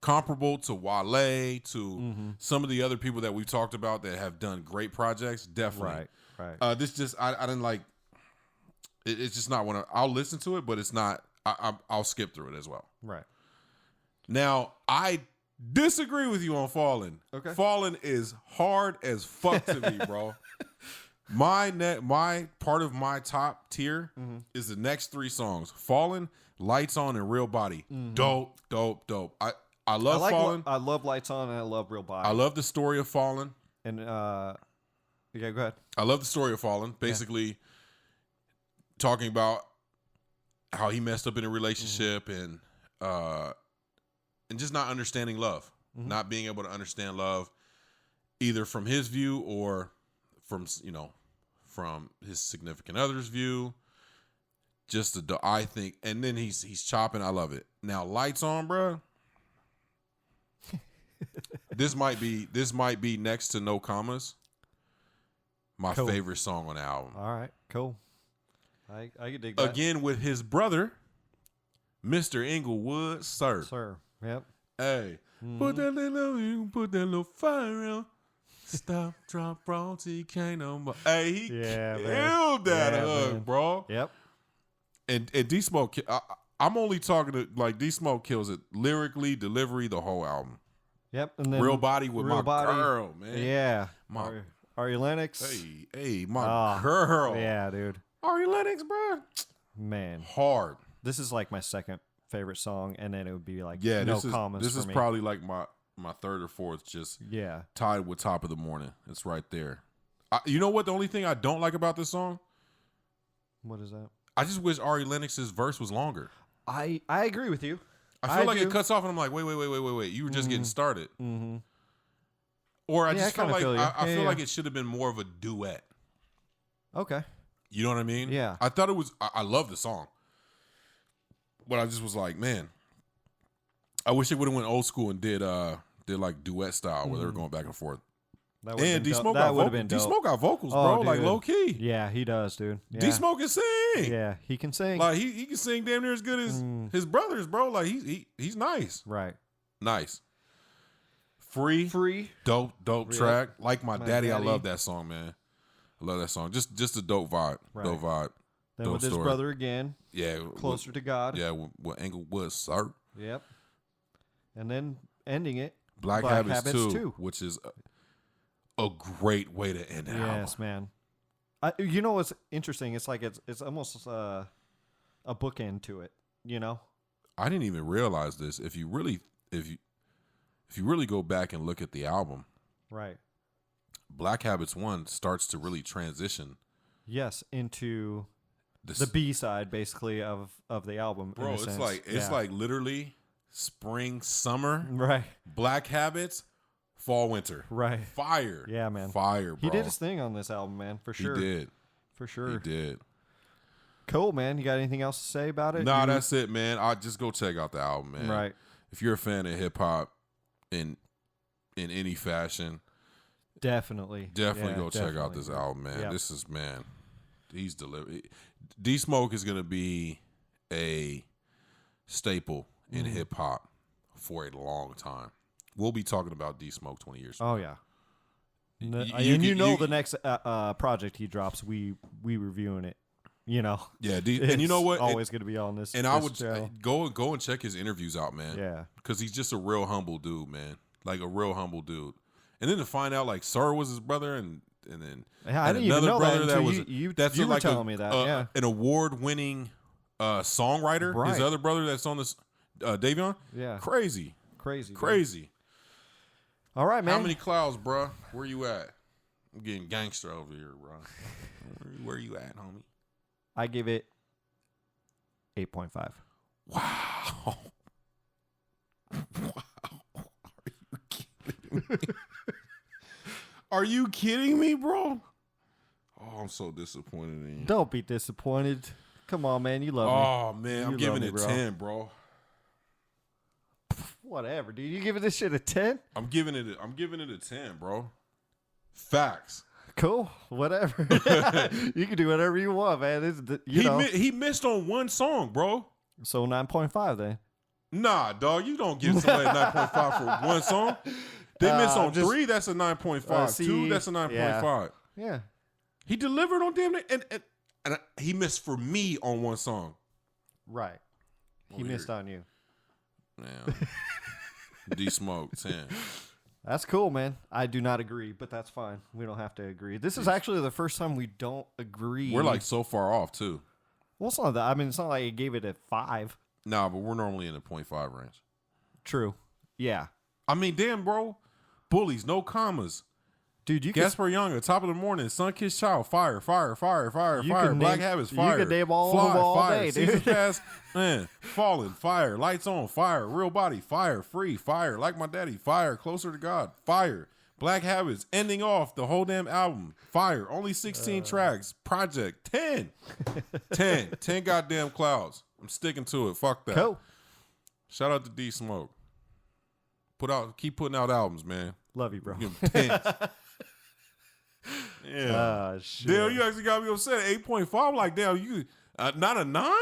comparable to Wale, to some of the other people that we've talked about that have done great projects. Definitely. Right. This just I didn't like. It's just not one. I'll listen to it, but it's not. I'll skip through it as well. Right. Now I disagree with you on Fallen. Okay. Fallen is hard as fuck to me, bro. My part of my top tier is the next 3 songs: Fallen, Lights On, and Real Body. Dope. I love Fallen. I love Lights On and I love Real Body. I love the story of Fallen. And yeah, go ahead. I love the story of Fallen. Basically, talking about how he messed up in a relationship and just not understanding love. not being able to understand love, either from his view or from his significant other's view. I think, and then he's chopping. I love it. Now, Lights On, bro. This might be next to No Commas. My favorite song on the album. All right, cool. I can dig that. Again with his brother, Mr. Inglewood, sir. Sir, yep. Hey, put that little fire on. Stop, drop, roll till you can't no more. Hey, he killed that hug, bro. Yep. And D Smoke, I'm only talking to like D Smoke kills it lyrically, delivery, the whole album. Yep. And then Real Body with my girl, man. Yeah. My Ari Lennox. Hey, my girl. Yeah, dude. Ari Lennox, bro. Man, hard. This is like my second favorite song, and then it would be like No Commas. This is probably like my third or fourth, just tied with Top of the Morning. It's right there. You know what? The only thing I don't like about this song. What is that? I just wish Ari Lennox's verse was longer. I agree with you. I feel like it cuts off, and I'm like, wait. You were just getting started. Mm-hmm. Or I just feel like I feel like it should have been more of a duet. Okay. You know what I mean? Yeah. I thought it was. I love the song, but I just was like, man, I wish it would have went old school and did like duet style where they were going back and forth. And D Smoke got vocals. D Smoke got vocals, bro. Dude. Like low key. Yeah, he does, dude. Yeah. D Smoke can sing. Yeah, he can sing. Like he can sing damn near as good as his brothers, bro. Like he's nice. Right. Nice. Free. Dope track. Like my daddy, I love that song, man. I love that song. Just a dope vibe. Right. Dope vibe. Then dope with his brother again. Yeah. Closer to God. Yeah, with Englewood, sir. Yep. And then ending it. Black Habits 2, which is a great way to end it. Yes, man. You know what's interesting? It's like it's almost a bookend to it. You know. I didn't even realize this. If you really go back and look at the album, right? Black Habits 1 starts to really transition. Yes, into the B side, basically of the album. Bro, it's like literally spring, summer, right? Black Habits. Fall, winter. Right. Fire. Yeah, man. Fire, bro. He did his thing on this album, man, for sure. He did. For sure. He did. Cool, man. You got anything else to say about it? Nah, that's it, man. I just go check out the album, man. Right. If you're a fan of hip hop in any fashion, definitely go check out this album, man. Yep. This is, man, he's delivered. D Smoke is gonna be a staple in hip hop for a long time. We'll be talking about D Smoke 20 years from now. Oh, yeah. The next project he drops, we reviewing it. You know. Yeah, and you know what? Always going to be on this. And I would go and check his interviews out, man. Yeah. Because he's just a real humble dude, man. Like a real humble dude. And then to find out like Sir was his brother, and then I didn't even know brother that was you were like telling me that. An award-winning songwriter. Right. His other brother that's on this, Davion. Yeah. Crazy. All right, man. How many clouds, bro? Where you at? I'm getting gangster over here, bro. Where you at, homie? I give it 8.5. Wow. Are you kidding me, bro? Oh, I'm so disappointed in you. Don't be disappointed. Come on, man. You love me. Oh, man. I'm giving it 10, bro. Whatever, dude. You giving this shit a 10? I'm giving it a 10, bro. Facts. Cool. Whatever. You can do whatever you want, man. He missed on one song, bro. So 9.5 then. Nah, dog. You don't give somebody 9.5 for one song. They missed on 3. That's a 9.5. 2. That's a 9.5. Yeah. He delivered on damn it, and he missed for me on one song. Right. He missed on you. Man. D Smoke 10. That's cool, man. I do not agree, but that's fine. We don't have to agree. This is actually the first time we don't agree. We're like so far off too. Well, it's not that. I mean, it's not like I gave it a 5. Nah, but we're normally in the 0.5 range. True. Yeah. I mean, damn, bro. Bullies, No Commas. Dude, you Gasper Younger, top of the morning, Sun-Kissed Child, fire, fire, fire, fire, fire. Black Habits, fire. You can name all Fly, of them all fire. day, Season dude. Pass, man, Fallen, fire. Lights On, fire. Real Body, fire. Free, fire. Like My Daddy, fire. Closer to God, fire. Black Habits, ending off the whole damn album, fire. Only 16 tracks. Project, 10. 10 goddamn clouds. I'm sticking to it. Fuck that. Cool. Shout out to D Smoke. Keep putting out albums, man. Love you, bro. Give him 10. Yeah. Shit. Damn, you actually got me upset at 8.5. I'm like, damn, you not a 9?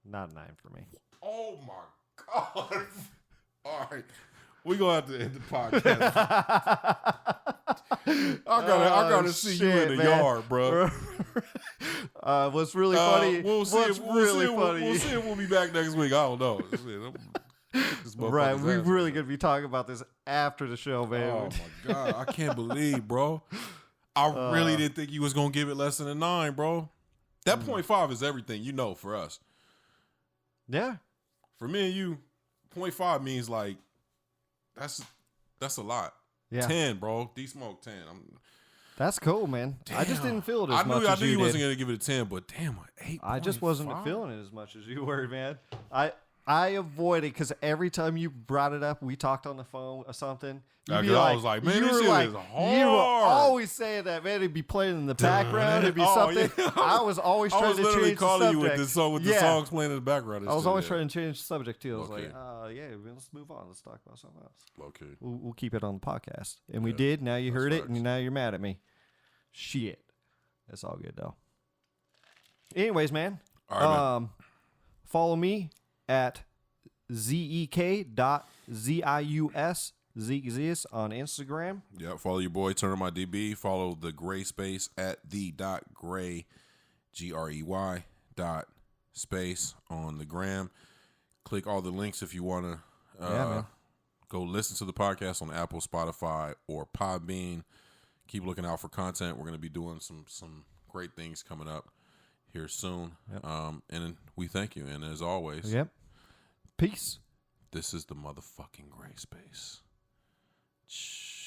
Not a 9 for me. Oh my God. All right. We're gonna have to end the podcast. I gotta see you in the yard, bro. What's really funny? We'll see if we'll be back next week. I don't know. Right, we're really gonna be talking about this after the show, man. Oh my God, I can't believe, bro. I really didn't think you was gonna give it less than a 9, bro. That 0.5 is everything, for us. Yeah. For me and you, 0.5 means like that's a lot. Yeah. 10, bro. D Smoke 10. That's cool, man. Damn. I just didn't feel it as much as you I knew you wasn't did. gonna give it a 10, but damn, 8. I just wasn't feeling it as much as you were, man. I avoided because every time you brought it up, we talked on the phone or something. I was like, man, this shit is hard. You were always saying that, man. It'd be playing in the background. It'd be something. Yeah. I was always trying to change the subject. I was literally calling you with the songs playing in the background. I was always trying to change the subject too. I was like, yeah, let's move on. Let's talk about something else. Okay. We'll keep it on the podcast. And we did. Now you heard it, and now you're mad at me. Shit. That's all good, though. Anyways, man. All right, man. Follow me at zek.zius Zekezius on Instagram. Yeah, follow your boy, Turner My DB. Follow the gray space at the.gray, GREY .space on the gram. Click all the links if you want to go listen to the podcast on Apple, Spotify, or Podbean. Keep looking out for content. We're going to be doing some great things coming up here soon. Yep. And we thank you. And as always, peace. This is the motherfucking gray space. Shh.